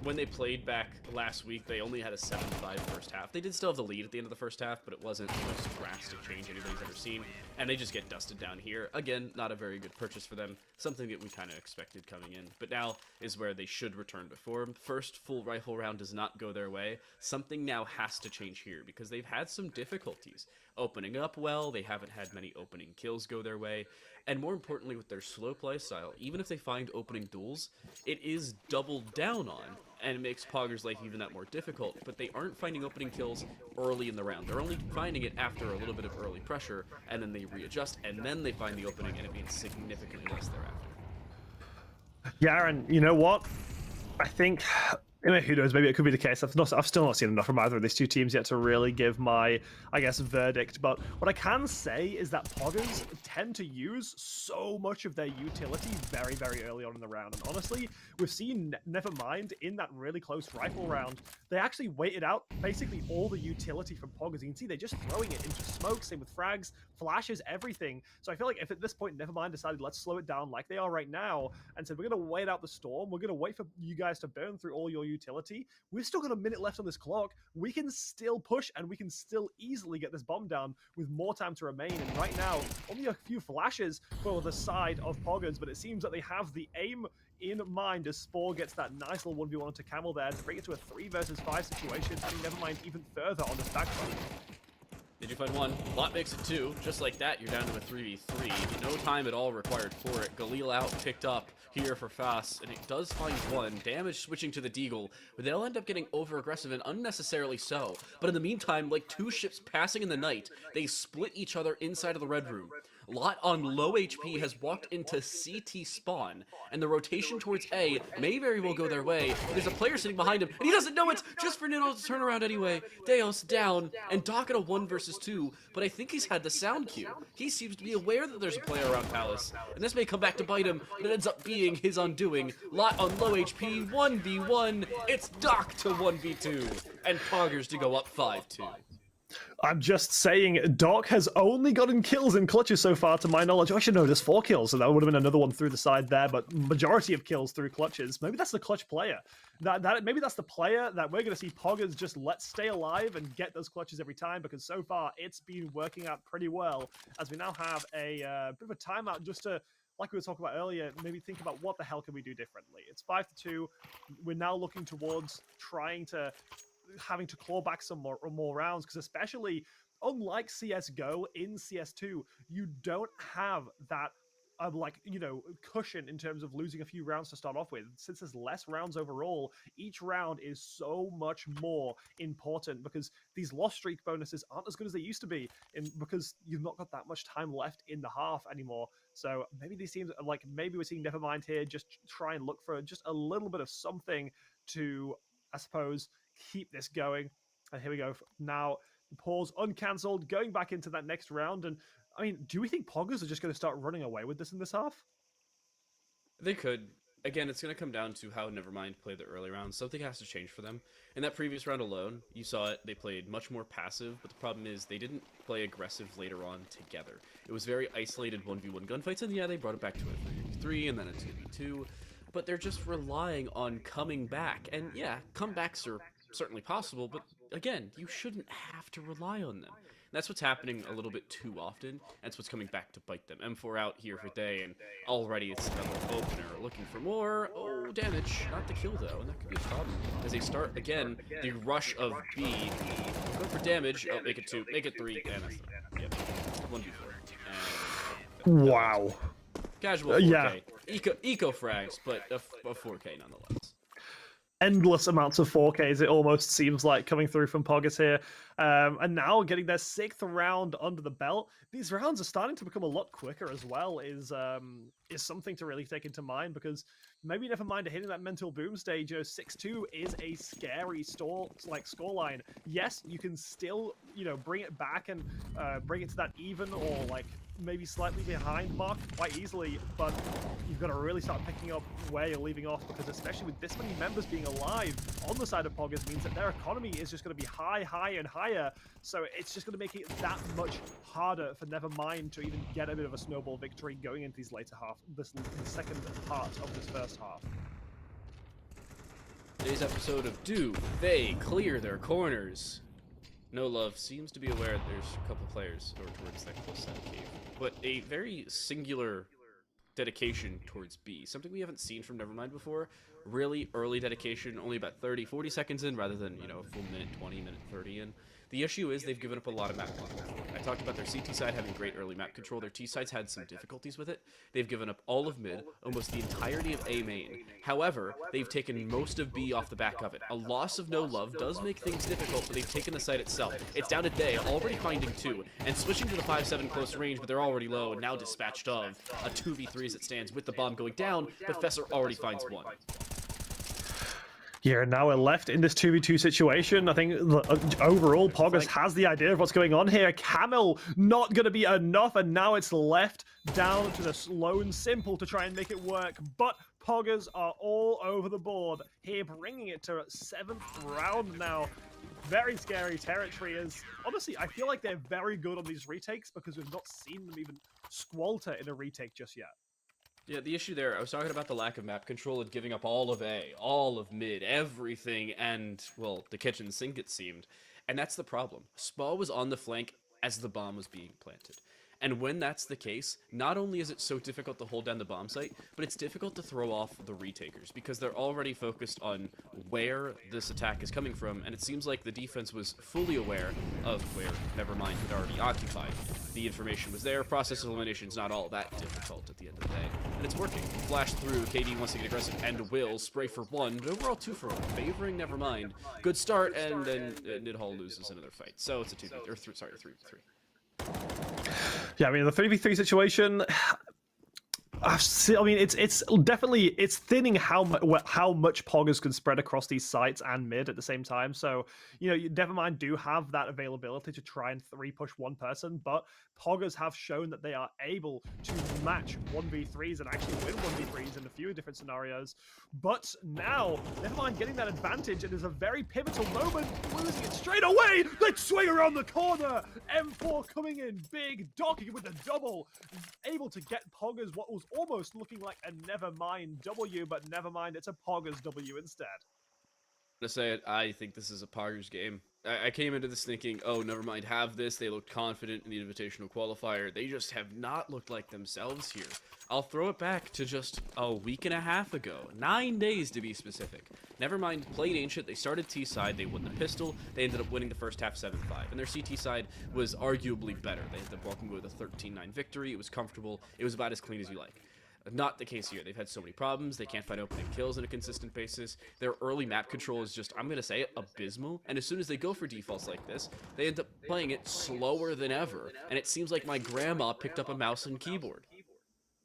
When they played back last week, they only had a 7-5 first half. They did still have the lead at the end of the first half, but it wasn't the most drastic change anybody's ever seen, and they just get dusted down here. Again, not a very good purchase for them, something that we kind of expected coming in, but now is where they should return to form. First full rifle round does not go their way. Something now has to change here, because they've had some difficulties opening up well. They haven't had many opening kills go their way. And more importantly, with their slow play style, even if they find opening duels, it is doubled down on, and it makes POGGERZ' life even that more difficult. But they aren't finding opening kills early in the round. They're only finding it after a little bit of early pressure, and then they readjust, and then they find the opening, and it means significantly less thereafter. Yeah, and you know what? I think, who knows, maybe it could be the case. I've still not seen enough from either of these two teams yet to really give my, I guess, verdict. But what I can say is that POGGERZ tend to use so much of their utility very, very early on in the round. And honestly, we've seen Nevermind in that really close rifle round. They actually waited out basically all the utility from POGGERZ. You can see they're just throwing it into smoke, same with frags, flashes, everything. So I feel like if at this point Nevermind decided, let's slow it down like they are right now, and said, we're going to wait out the storm, we're going to wait for you guys to burn through all your utility, we've still got a minute left on this clock, we can still push, and we can still easily get this bomb down with more time to remain. And right now, only a few flashes for the side of POGGERZ, but it seems that they have the aim in mind as Spore gets that nice little 1v1 onto Camel there to bring it to a 3 versus 5 situation, and Nevermind even further on this backbone. They do find one. Lot makes it 2. Just like that, you're down to a 3v3. No time at all required for it. Galil out, picked up here for Fast, and it does find one. Damage switching to the Deagle, but they'll end up getting over-aggressive and unnecessarily so. But in the meantime, like 2 ships passing in the night, they split each other inside of the red room. Lot on low HP has walked into CT spawn, and the rotation towards A may very well go their way. There's a player sitting behind him, and he doesn't know it, just for Nino to turn around anyway. Deos down, and Doc at a 1 versus 2, but I think he's had the sound cue. He seems to be aware that there's a player around Palace, and this may come back to bite him, but it ends up being his undoing. Lot on low HP, 1v1, it's Doc to 1v2, and POGGERZ to go up 5-2. I'm just saying, Doc has only gotten kills in clutches so far, to my knowledge. I should know there's 4 kills, so that would have been another one through the side there, but majority of kills through clutches. Maybe that's the clutch player. Maybe that's the player that we're going to see POGGERZ just let stay alive and get those clutches every time, because so far it's been working out pretty well, as we now have a bit of a timeout just to, like we were talking about earlier, maybe think about what the hell can we do differently. It's 5-2. We're now looking towards having to claw back some more rounds, because especially unlike CSGO in CS2, you don't have that cushion in terms of losing a few rounds to start off with. Since there's less rounds overall, each round is so much more important, because these loss streak bonuses aren't as good as they used to be, because you've not got that much time left in the half anymore. So maybe these teams, maybe we're seeing Nevermind here just try and look for just a little bit of something to, I suppose, keep this going. And here we go. Now, pause uncancelled, going back into that next round. And I mean, do we think POGGERZ are just going to start running away with this in this half? They could. Again, it's going to come down to how Nevermind played the early rounds. Something has to change for them. In that previous round alone, you saw it. They played much more passive, but the problem is they didn't play aggressive later on together. It was very isolated 1v1 gunfights, and yeah, they brought it back to a 3v3 and then a 2v2. But they're just relying on coming back. And yeah, comebacks are certainly possible, but again, you shouldn't have to rely on them. And that's what's happening a little bit too often, and that's what's coming back to bite them. M4 out here for Day, and already it's another opener looking for more. Oh, damage. Not the kill, though, and that could be a problem. As they start, again, the rush of B. Go for damage. Oh, make it 2, make it 3, and that's 3. Yep. 1v4. Wow. Casual 4K. Yeah. Eco frags, but a 4K nonetheless. Endless amounts of 4Ks, it almost seems like, coming through from POGGERZ here. And now getting their 6th round under the belt. These rounds are starting to become a lot quicker as well, is something to really take into mind, because maybe Nevermind are hitting that mental boom stage. 6-2 is a scary scoreline. Yes, you can still, bring it back and bring it to that even or maybe slightly behind mark quite easily, but you've got to really start picking up where you're leaving off, because especially with this many members being alive on the side of POGGERZ means that their economy is just going to be higher and higher, so it's just going to make it that much harder for Nevermind to even get a bit of a snowball victory going into these later half, the second part of this first half. Today's episode of Do They Clear Their Corners? No Love seems to be aware that there's a couple players towards that close side cave, but a very singular dedication towards B, something we haven't seen from Nevermind before. Really early dedication, only about 30-40 seconds in, rather than a full minute 20, minute 30 in. The issue is they've given up a lot of map control. I talked about their CT side having great early map control. Their T side's had some difficulties with it. They've given up all of mid, almost the entirety of A main. However, they've taken most of B off the back of it. A loss of no love does make things difficult, but they've taken the site itself. It's down to Day, already finding 2, and switching to the 5-7 close range, but they're already low, and now dispatched of a 2v3 as it stands with the bomb going down, but Fesser already finds 1. Yeah, now we're left in this 2v2 situation. I think overall, POGGERZ has the idea of what's going on here. Camel not going to be enough, and now it's left down to the lone simple to try and make it work. But POGGERZ are all over the board here, bringing it to 7th round now. Very scary territory. As honestly, I feel like they're very good on these retakes because we've not seen them even squelter in a retake just yet. Yeah, the issue there, I was talking about the lack of map control and giving up all of A, all of mid, everything, and, well, the kitchen sink, it seemed. And that's the problem. Spa was on the flank as the bomb was being planted. And when that's the case, not only is it so difficult to hold down the bomb site, but it's difficult to throw off the retakers, because they're already focused on where this attack is coming from, and it seems like the defense was fully aware of where Nevermind had already occupied. The information was there, process elimination is not all that difficult at the end of the day, and it's working. Flash through, KD wants to get aggressive, and will, spray for 1, but overall 2 for 1, favoring Nevermind. Good start, and then Nidhall loses another fight. So it's a 2v3, or 3v3. Yeah, I mean, the 3v3 situation, I mean, it's definitely, it's thinning how much POGGERZ can spread across these sites and mid at the same time. So, you know, Nevermind do have that availability to try and 3-push one person, but POGGERZ have shown that they are able to match 1v3s and actually win 1v3s in a few different scenarios. But now, Nevermind getting that advantage, it is a very pivotal moment, losing it straight away. Let's swing around the corner. M4 coming in big, docking with a double, able to get POGGERZ what was almost looking like a Nevermind W, but Nevermind, it's a POGGERZ W instead. To say it, I think this is a POGGERZ game. I came into this thinking, oh, Nevermind have this. They looked confident in the invitational qualifier. They just have not looked like themselves here. I'll throw it back to just a week and a half ago. 9 days to be specific. Nevermind played Ancient. They started T side. They won the pistol. They ended up winning the first half 7-5. And their CT side was arguably better. They ended up walking away with a 13-9 victory. It was comfortable. It was about as clean as you like. Not the case here. They've had so many problems. They can't find opening kills on a consistent basis. Their early map control is just, I'm going to say it, abysmal. And as soon as they go for defaults like this, they end up playing it slower than ever. And it seems like my grandma picked up a mouse and keyboard.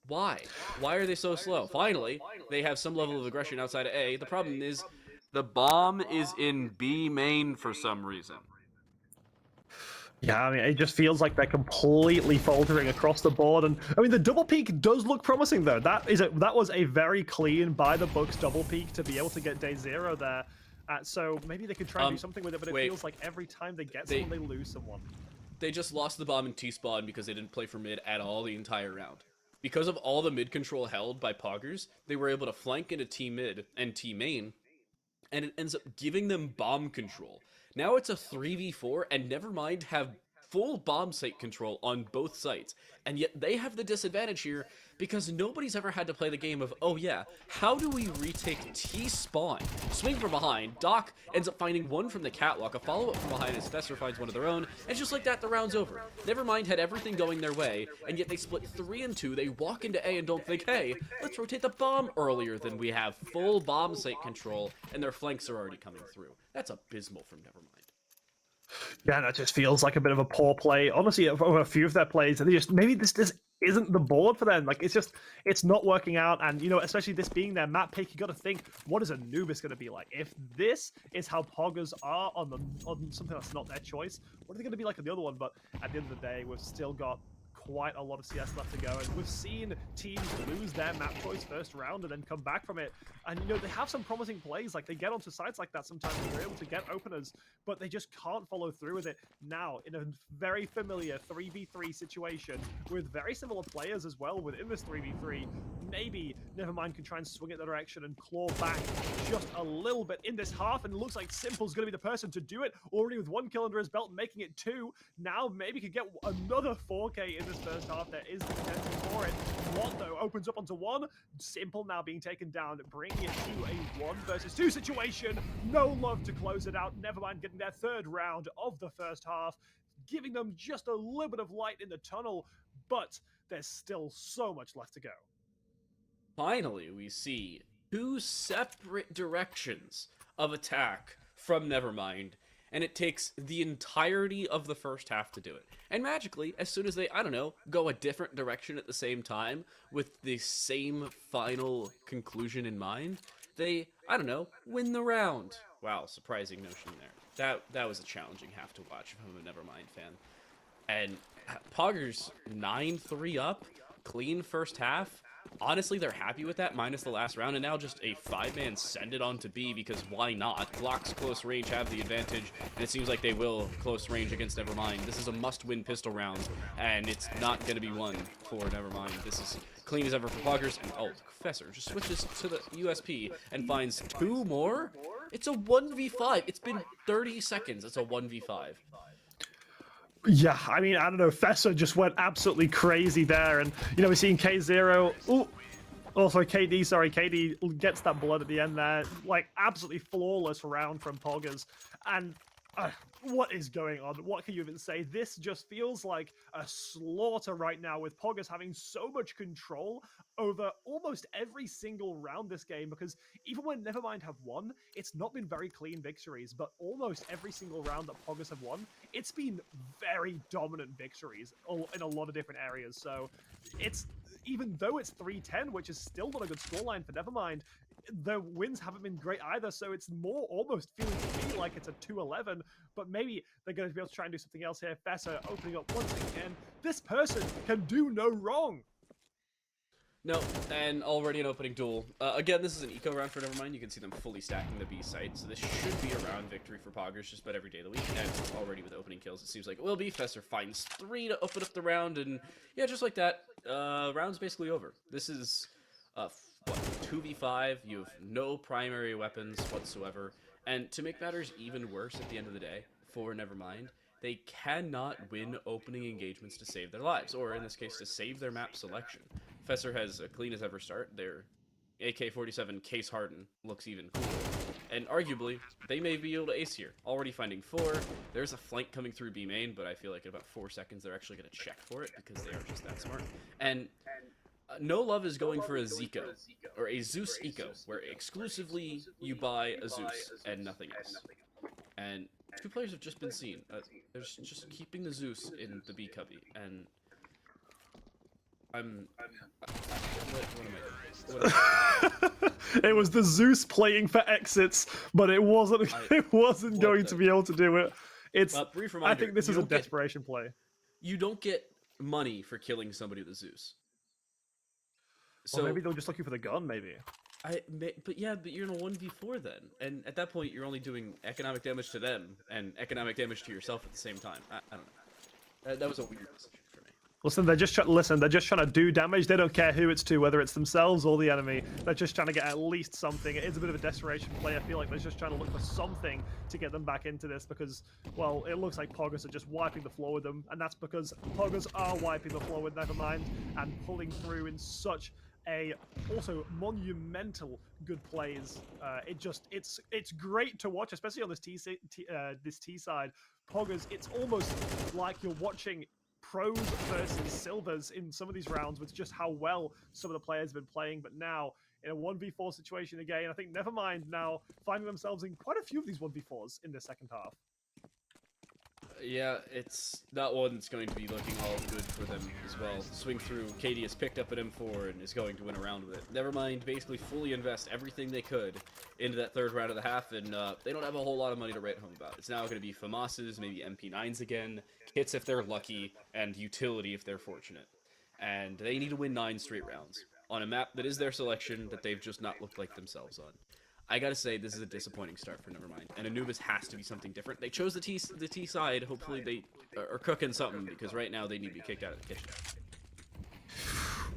Why? Why are they so slow? Finally, they have some level of aggression outside of A. The problem is the bomb is in B main for some reason. Yeah, I mean, it just feels like they're completely faltering across the board, and I mean, the double peek does look promising though. That was a very clean by the books double peek to be able to get day 0 there. So maybe they could try and do something with it, but it feels like every time they get someone, they lose someone. They just lost the bomb in T-spawn because they didn't play for mid at all the entire round. Because of all the mid control held by POGGERZ, they were able to flank into T mid and T main, and it ends up giving them bomb control. Now it's a 3v4, and Nevermind have full bomb site control on both sites, and yet they have the disadvantage here because nobody's ever had to play the game of, oh yeah, how do we retake T-spawn? Swing from behind, Doc ends up finding one from the catwalk, a follow-up from behind as Fesser finds one of their own, and just like that, the round's over. Nevermind had everything going their way, and yet they split 3 and 2, they walk into A and don't think, hey, let's rotate the bomb earlier than we have full bomb site control, and their flanks are already coming through. That's abysmal from Nevermind. Yeah, that just feels like a bit of a poor play. Honestly, over a few of their plays, and they just, maybe this isn't the board for them. Like, it's not working out. And, you know, especially this being their map pick, you got to think, what is Anubis going to be like? If this is how POGGERZ are on something that's not their choice, what are they going to be like on the other one? But at the end of the day, we've still got quite a lot of CS left to go, and we've seen teams lose their map choice first round and then come back from it. And you know, they have some promising plays, like they get onto sites like that sometimes and they're able to get openers, but they just can't follow through with it. Now, in a very familiar 3v3 situation with very similar players as well within this 3v3, maybe Nevermind can try and swing it the direction and claw back just a little bit in this half, and it looks like Simple's going to be the person to do it, already with 1 kill under his belt, making it 2. Now maybe could get another 4K in this first half. There is the potential for it. One, though, opens up onto 1. Simple now being taken down, bringing it to a 1 versus 2 situation. No love to close it out. Nevermind getting their 3rd round of the first half, giving them just a little bit of light in the tunnel, but there's still so much left to go. Finally, we see 2 separate directions of attack from Nevermind, and it takes the entirety of the first half to do it. And magically, as soon as they, I don't know, go a different direction at the same time, with the same final conclusion in mind, they, I don't know, win the round. Wow, surprising notion there. That was a challenging half to watch if I'm a Nevermind fan. And POGGERZ 9-3 up, clean first half. Honestly, they're happy with that, minus the last round, and now just a 5-man send it on to B, because why not? Glocks close range have the advantage, and it seems like they will close range against Nevermind. This is a must-win pistol round, and it's not going to be won for Nevermind. This is clean as ever for POGGERZ, and oh, Professor just switches to the USP and finds 2 more? It's a 1v5. It's been 30 seconds. It's a 1v5. Yeah, I mean, I don't know. Fessa just went absolutely crazy there. And, you know, we're seeing K0. Ooh, also KD, sorry. KD gets that blood at the end there. Like, absolutely flawless round from POGGERZ. And what is going on? What can you even say? This just feels like a slaughter right now, with POGGERZ having so much control over almost every single round this game, because even when Nevermind have won, it's not been very clean victories, but almost every single round that POGGERZ have won, it's been very dominant victories in a lot of different areas. So it's, even though it's 3-10, which is still not a good scoreline for Nevermind, the wins haven't been great either, so it's more almost feeling to me like it's a 2-11, but maybe they're going to be able to try and do something else here. Fessa opening up once again. This person can do no wrong. No, and already an opening duel. Again, this is an eco round for Nevermind. You can see them fully stacking the B site, so this should be a round victory for POGGERZ just about every day of the week. And already with opening kills, it seems like it will be. Fester finds 3 to open up the round, and yeah, just like that, round's basically over. This is, what, 2v5, you have no primary weapons whatsoever, and to make matters even worse at the end of the day, for Nevermind, they cannot win opening engagements to save their lives, or in this case, to save their map selection. Fesser has a clean as ever start. Their AK-47 Case Harden looks even cooler. And arguably, they may be able to ace here. Already finding 4. There's a flank coming through B main, but I feel like in about 4 seconds they're actually going to check for it because they are just that smart. And No Love is going for a Zico, or a Zeus Eco, where exclusively you buy a Zeus and nothing else. And 2 players have just been seen. They're just keeping the Zeus in the B cubby, and it was the Zeus playing for exits, but it wasn't. It wasn't going to be able to do it. It's. Brief reminder, I think this is a desperation play. You don't get money for killing somebody with a Zeus. So or maybe they're just looking for the gun. Maybe. But you're in a 1v4 then, and at that point you're only doing economic damage to them and economic damage to yourself at the same time. I don't know. That was a weird decision for me. Listen, they're just trying to do damage. They don't care who it's to, whether it's themselves or the enemy. They're just trying to get at least something. It is a bit of a desperation play. I feel like they're just trying to look for something to get them back into this because, well, it looks like POGGERZ are just wiping the floor with them, and that's because POGGERZ are wiping the floor with Nevermind and pulling through in such a also monumental good plays. It's great to watch, especially on this T side. POGGERZ, it's almost like you're watching pros versus silvers in some of these rounds with just how well some of the players have been playing. But now in a 1v4 situation again, I think Nevermind now finding themselves in quite a few of these 1v4s in the second half. Yeah, it's not one that's going to be looking all good for them as well. Swing through, KD has picked up an M4 and is going to win a round with it. Nevermind basically fully invest everything they could into that third round of the half, and they don't have a whole lot of money to write home about. It's now going to be FAMAS's, maybe MP9s again, kits if they're lucky, and utility if they're fortunate. And they need to win 9 straight rounds on a map that is their selection that they've just not looked like themselves on. I gotta say, this is a disappointing start for Nevermind, and Anubis has to be something different. They chose the T side. Hopefully they are cooking something, because right now they need to be kicked out of the kitchen.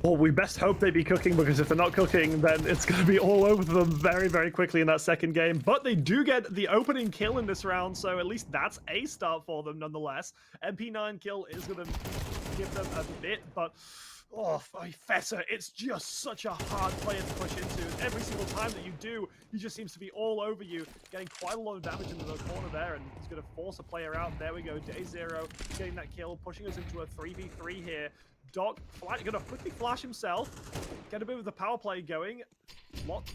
Well, we best hope they be cooking, because if they're not cooking, then it's going to be all over them very, very quickly in that second game. But they do get the opening kill in this round, so at least that's a start for them nonetheless. MP9 kill is going to give them a bit, but oh, Fessa, it's just such a hard player to push into. Every single time that you do, he just seems to be all over you, getting quite a lot of damage into the corner there, and he's going to force a player out. There we go, Day Zero getting that kill, pushing us into a 3v3 here. Doc going to quickly flash himself, get a bit of the power play going.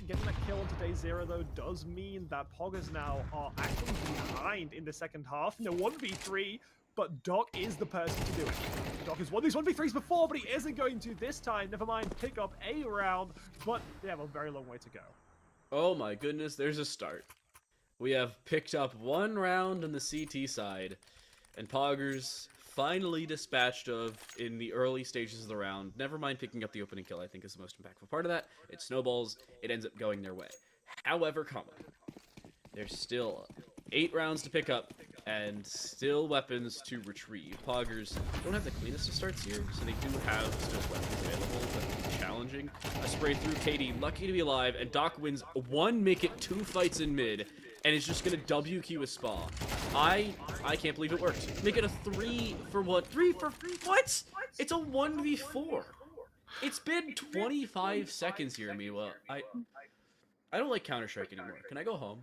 Getting that kill into Day Zero, though, does mean that POGGERZ now are actually behind in the second half. No 1v3, but Doc is the person to do it. Doc has won these 1v3s before, but he isn't going to this time. Nevermind pick up a round, but they have a very long way to go. Oh my goodness, there's a start. We have picked up one round on the CT side, and POGGERZ finally dispatched of in the early stages of the round. Nevermind picking up the opening kill, I think, is the most impactful part of that. It snowballs, it ends up going their way. However, there's still 8 rounds to pick up, and still weapons to retrieve. POGGERZ don't have the cleanest of starts here, so they do have still weapons available, but challenging. A spray through KD, lucky to be alive, and Doc wins 1 make it 2 fights in mid, and is just gonna WQ a spa. I can't believe it worked. Make it a 3 for what? 3 for what? It's a 1v4. It's been 25 seconds here, Miwa. I don't like Counter-Strike anymore. Can I go home?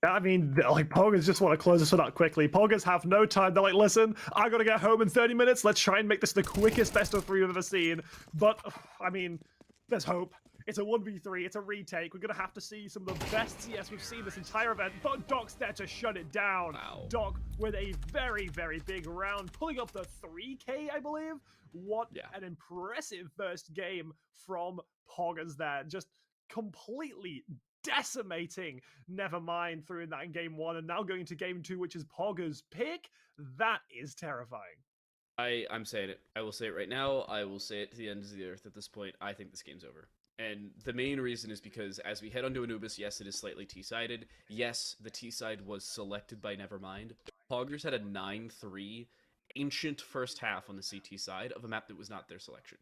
I mean, like, POGGERZ just want to close this one out quickly. POGGERZ have no time. They're like, listen, I gotta get home in 30 minutes. Let's try and make this the quickest best of 3 we've ever seen. But, I mean, there's hope. It's a 1v3, it's a retake. We're gonna have to see some of the best CS we've seen this entire event, but Doc's there to shut it down. Wow. Doc with a very, very big round, pulling up the 3K, I believe. What an impressive first game from POGGERZ there. Just completely decimating Nevermind through that in game 1, and now going to game 2, which is POGGERZ pick. That is terrifying. I'm saying it. I will say it right now. I will say it to the ends of the earth at this point. I think this game's over. And the main reason is because as we head onto Anubis, yes, it is slightly T-sided. Yes, the T-side was selected by Nevermind. POGGERZ had a 9-3 ancient first half on the CT side of a map that was not their selection.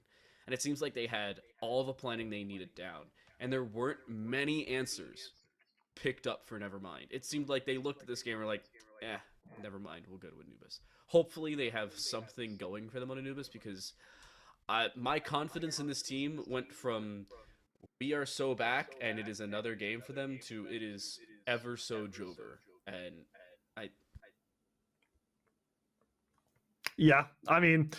And it seems like they had all the planning they needed down. And there weren't many answers picked up for Nevermind. It seemed like they looked at this game and were like, Nevermind, we'll go to Anubis. Hopefully they have something going for them on Anubis, because my confidence in this team went from we are so back and it is another game for them to it is ever so Jover. And yeah, I mean,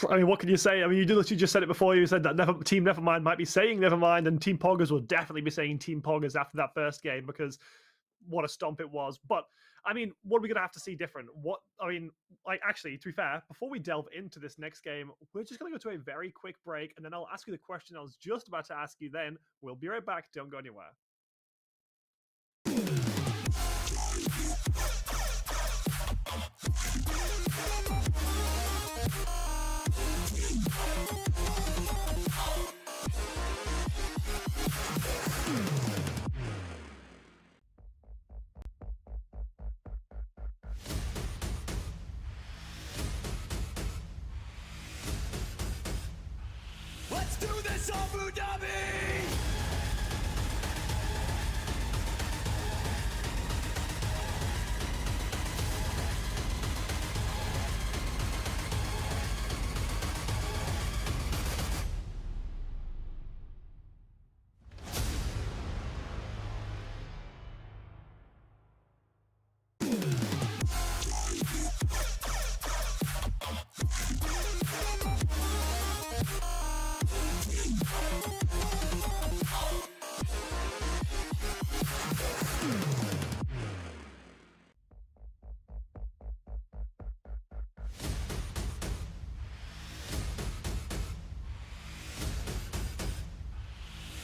what can you say? I mean, you just said it before. You said that Team Nevermind might be saying Nevermind, and Team POGGERZ will definitely be saying Team POGGERZ after that first game, because what a stomp it was. But I mean, what are we gonna have to see different? Actually, to be fair, before we delve into this next game, we're just gonna go to a very quick break, and then I'll ask you the question I was just about to ask you. Then we'll be right back. Don't go anywhere. Let's do this, Abu Dhabi!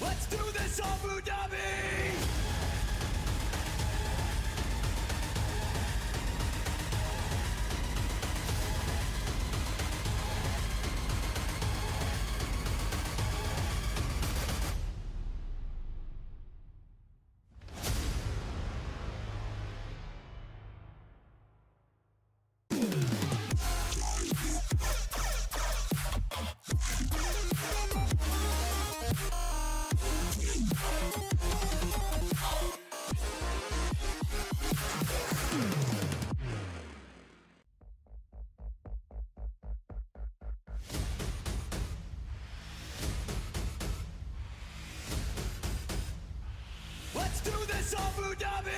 Let's do this, Abu Dhabi! Abu Dhabi!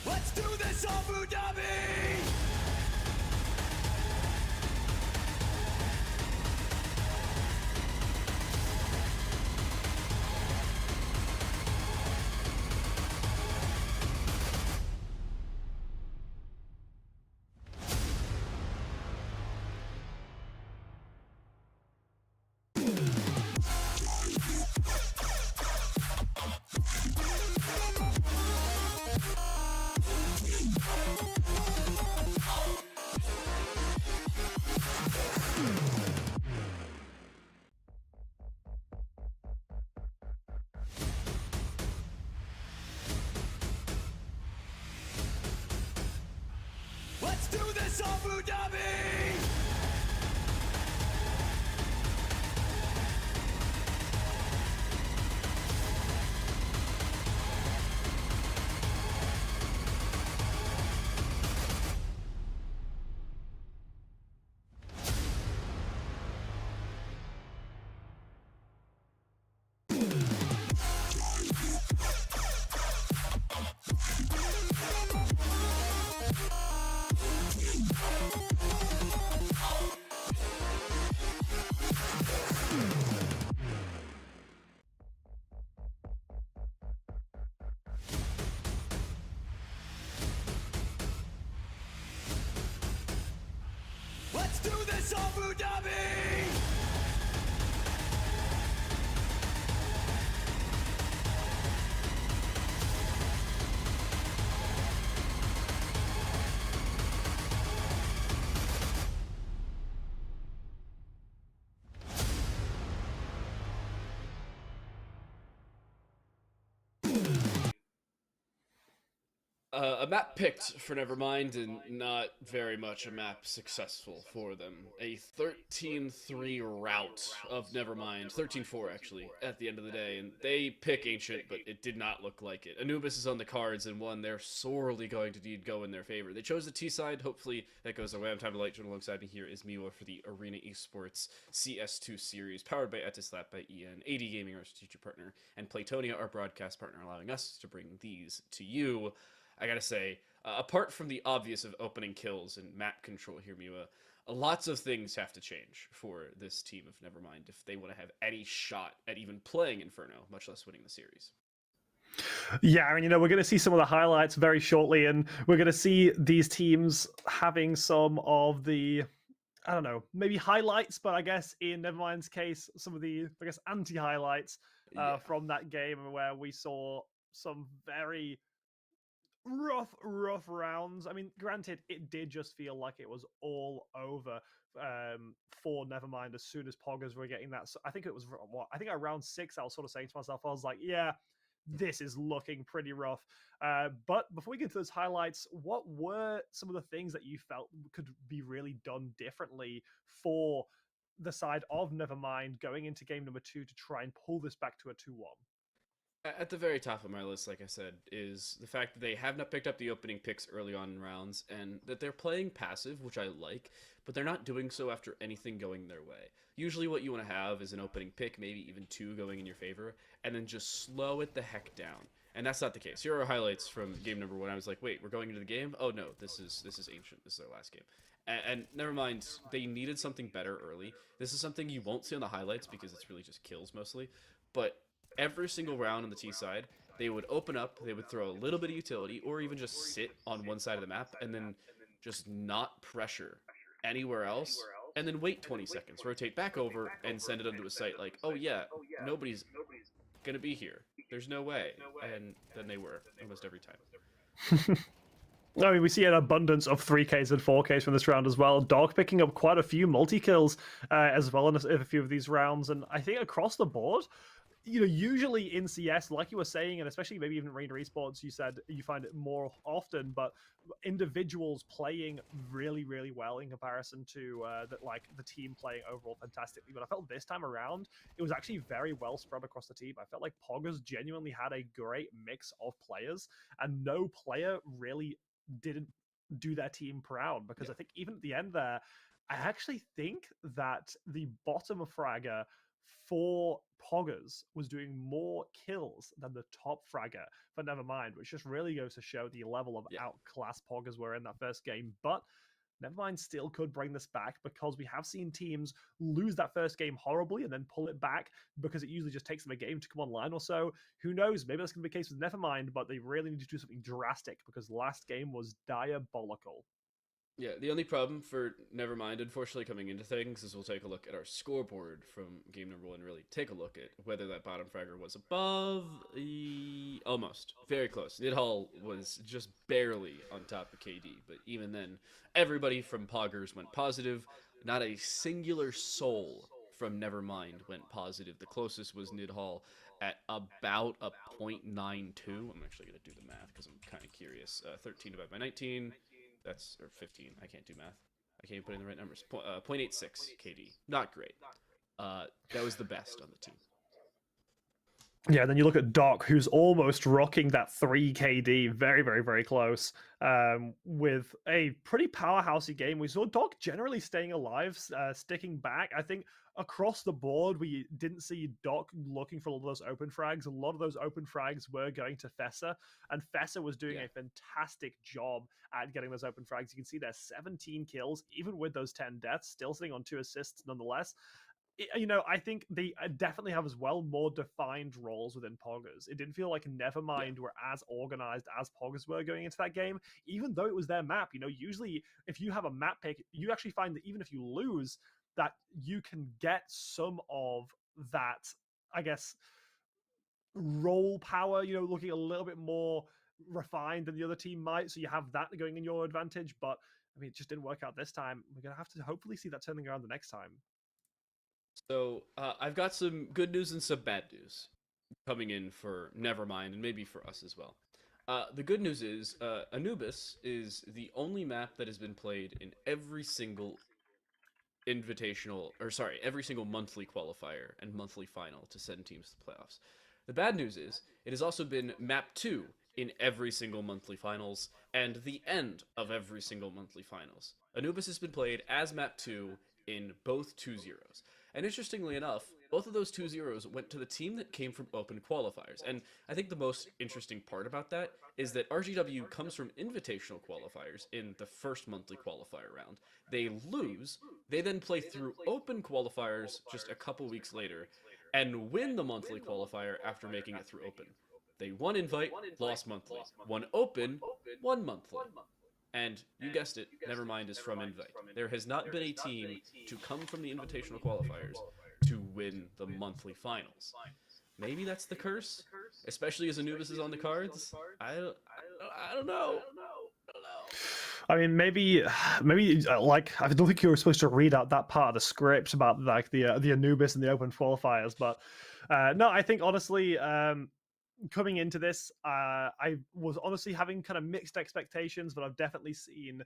Let's do this, Abu Dhabi! Let's do this, Abu Dhabi! Let's do this, Abu Dhabi! A map picked for Nevermind, and not very much a map successful for them. A 13-3 rout of Nevermind, 13-4 actually, at the end of the day, and they pick Ancient, but it did not look like it. Anubis is on the cards, and one they're sorely going to need go in their favor. They chose the T side, hopefully that goes away. I'm Time to Light, joined alongside me here is Miwa for the Arena Esports CS2 series, powered by Etisalat by EN, AD Gaming, our strategic partner, and Playtonia, our broadcast partner, allowing us to bring these to you. I gotta say, apart from the obvious of opening kills and map control here, Miwa, lots of things have to change for this team of Nevermind if they want to have any shot at even playing Inferno, much less winning the series. Yeah, and we're going to see some of the highlights very shortly, and we're going to see these teams having some of the, I don't know, maybe highlights, but I guess in Nevermind's case, some of the, I guess, anti-highlights from that game where we saw some very rough rounds. I mean, granted, it did just feel like it was all over for Nevermind as soon as POGGERZ were getting that. So I think it was I think at round 6, I was sort of saying to myself, I was like, yeah, this is looking pretty rough. But before we get to those highlights, what were some of the things that you felt could be really done differently for the side of Nevermind going into game number 2 to try and pull this back to a 2-1? At the very top of my list, like I said, is the fact that they have not picked up the opening picks early on in rounds, and that they're playing passive, which I like, but they're not doing so after anything going their way. Usually what you want to have is an opening pick, maybe even 2 going in your favor, and then just slow it the heck down. And that's not the case. Here are highlights from game number 1. I was like, wait, we're going into the game? Oh no, this is Ancient. This is our last game. And never mind, they needed something better early. This is something you won't see on the highlights because it's really just kills mostly, but every single round on the T side, they would open up, they would throw a little bit of utility, or even just sit on one side of the map, and then just not pressure anywhere else, and then wait 20 seconds, rotate back over, and send it onto a site like, oh yeah, nobody's gonna be here. There's no way. And then they were almost every time. I mean, we see an abundance of 3Ks and 4Ks from this round as well. Dog picking up quite a few multi-kills as well in a few of these rounds. And I think across the board, usually in CS, like you were saying, and especially maybe even Arena Esports, you said you find it more often, but individuals playing really, really well in comparison to the team playing overall fantastically. But I felt this time around, it was actually very well spread across the team. I felt like POGGERZ genuinely had a great mix of players, and no player really didn't do their team proud, because I think even at the end there, I actually think that the bottom fragger for POGGERZ was doing more kills than the top fragger for Nevermind, which just really goes to show the level of outclass POGGERZ were in that first game. But Nevermind still could bring this back, because we have seen teams lose that first game horribly and then pull it back, because it usually just takes them a game to come online or so. Who knows? Maybe that's going to be the case with Nevermind, but they really need to do something drastic, because last game was diabolical. Yeah, the only problem for Nevermind, unfortunately, coming into things is we'll take a look at our scoreboard from game number 1, really take a look at whether that bottom fragger was above the... Almost. Very close. Nidhall was just barely on top of KD, but even then, everybody from POGGERZ went positive. Not a singular soul from Nevermind went positive. The closest was Nidhall at about a 0.92. I'm actually going to do the math because I'm kind of curious. 13 divided by 19... That's, or 15. I can't do math. I can't even put in the right numbers. 0.86 KD. Not great. That was the best on the team. Yeah, then you look at Doc, who's almost rocking that 3 KD, very, very, very close, with a pretty powerhousey game. We saw Doc generally staying alive, sticking back. I think across the board, we didn't see Doc looking for all those open frags. A lot of those open frags were going to Fessa, and Fessa was doing a fantastic job at getting those open frags. You can see there's 17 kills, even with those 10 deaths, still sitting on 2 assists nonetheless. I think they definitely have as well more defined roles within POGGERZ. It didn't feel like Nevermind were as organized as POGGERZ were going into that game, even though it was their map. Usually if you have a map pick, you actually find that even if you lose, that you can get some of that, I guess, role power, looking a little bit more refined than the other team might. So you have that going in your advantage. But I mean, it just didn't work out this time. We're going to have to hopefully see that turning around the next time. So I've got some good news and some bad news coming in for Nevermind, and maybe for us as well. The good news is Anubis is the only map that has been played in every single every single monthly qualifier and monthly final to send teams to the playoffs. The bad news is it has also been map 2 in every single monthly finals and the end of every single monthly finals. Anubis has been played as map 2 in both 2-0s. And interestingly enough, both of those 2-0s went to the team that came from open qualifiers. And I think the most interesting part about that is that RGW comes from invitational qualifiers in the first monthly qualifier round. They lose, they then play through open qualifiers just a couple weeks later, and win the monthly qualifier after making it through open. They won invite, lost monthly. Won open, won monthly. And you guessed it, Nevermind is from Invite. There has not been a team to come from the invitational qualifiers to win the monthly finals. Maybe that's the curse, especially as Anubis is on the cards. I don't know. I mean, maybe, like, I don't think you were supposed to read out that part of the script about like the Anubis and the open qualifiers, but no, I think honestly, coming into this, I was honestly having kind of mixed expectations, but I've definitely seen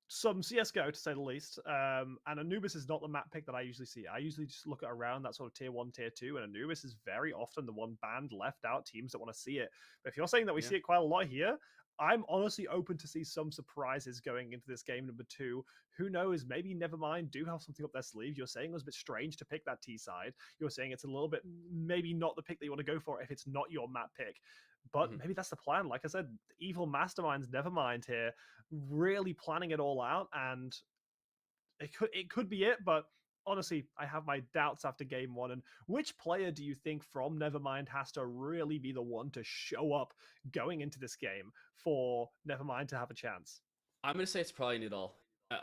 some CSGO, to say the least. And Anubis is not the map pick that I usually see. I usually just look at around that sort of tier 1, tier 2, and Anubis is very often the one banned, left out, teams that want to see it. But if you're saying that we see it quite a lot here, I'm honestly open to see some surprises going into this game number 2. Who knows? Maybe Nevermind do have something up their sleeve. You're saying it was a bit strange to pick that T side. You're saying it's a little bit maybe not the pick that you want to go for if it's not your map pick. But maybe that's the plan. Like I said, evil masterminds Nevermind here, really planning it all out, and it could be it, but honestly, I have my doubts after game 1. And which player do you think from Nevermind has to really be the one to show up going into this game for Nevermind to have a chance? I'm going to say it's probably Nidal.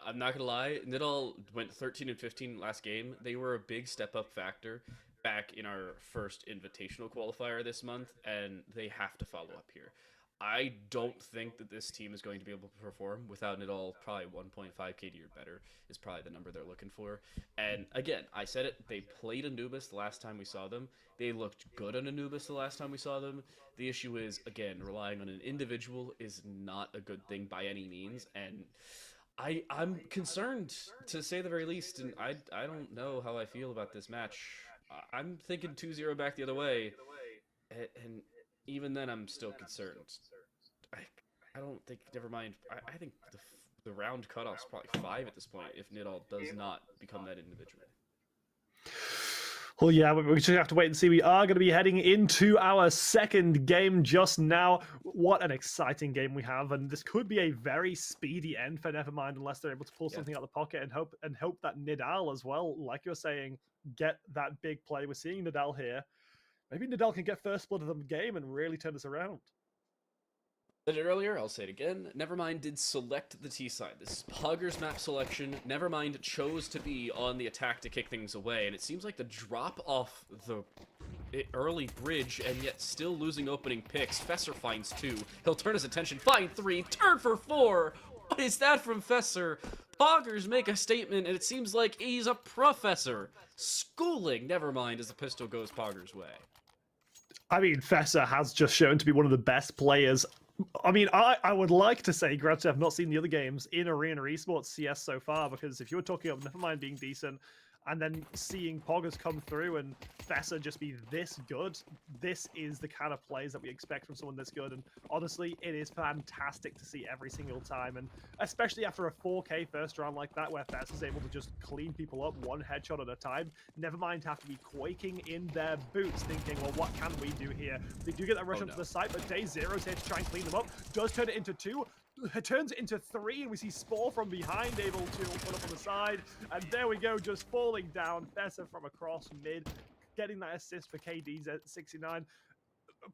I'm not going to lie. Nidal went 13 and 15 last game. They were a big step-up factor back in our first invitational qualifier this month, and they have to follow up here. I don't think that this team is going to be able to perform without Nidal. Probably 1.5 KD or better is probably the number they're looking for. And again, I said it, they played Anubis the last time we saw them. They looked good on Anubis the last time we saw them. The issue is, again, relying on an individual is not a good thing by any means. And I'm concerned, to say the very least, and I don't know how I feel about this match. I'm thinking 2-0 back the other way. And even then, I'm still concerned. I don't think, Nevermind, I think the round cutoff's probably 5 at this point if Nidal does not become that individual. Well, yeah, we just have to wait and see. We are going to be heading into our second game just now. What an exciting game we have, and this could be a very speedy end for Nevermind unless they're able to pull something out of the pocket and hope that Nidal as well, like you're saying, get that big play. We're seeing Nidal here. Maybe Nidal can get first blood of the game and really turn this around. I said it earlier, I'll say it again. Nevermind did select the T side. This is POGGERZ map selection. Nevermind chose to be on the attack to kick things away, and it seems like the drop off the early bridge and yet still losing opening picks. Fesser finds 2. He'll turn his attention, find 3, turn for 4. What is that from Fesser? POGGERZ make a statement, and it seems like he's a professor. Schooling Nevermind as the pistol goes POGGERZ way. I mean, Fesser has just shown to be one of the best players. I mean, I would like to say, granted, I've not seen the other games in Arena Esports CS so far, because if you were talking about Nevermind being decent, and then seeing POGGERZ come through and Fesser just be this good, this is the kind of plays that we expect from someone this good. And honestly, it is fantastic to see every single time. And especially after a 4K first round like that, where Fesser's able to just clean people up one headshot at a time, Nevermind have to be quaking in their boots, thinking, well, what can we do here? They do get that rush onto the site, but Day Zero's here to try and clean them up. Does turn it into 2. It turns it into 3, and we see Spore from behind able to put up on the side. And there we go, just falling down. Fesser from across mid, getting that assist for KD's at 69.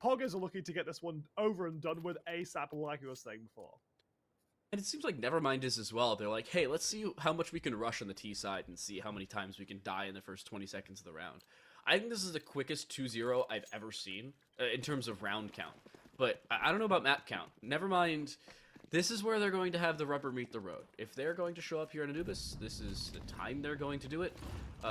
POGGERZ are looking to get this one over and done with ASAP, like we were saying before. And it seems like Nevermind is as well. They're like, hey, let's see how much we can rush on the T side and see how many times we can die in the first 20 seconds of the round. I think this is the quickest 2-0 I've ever seen in terms of round count. But I don't know about map count. Nevermind. This is where they're going to have the rubber meet the road. If they're going to show up here in Anubis, this is the time they're going to do it.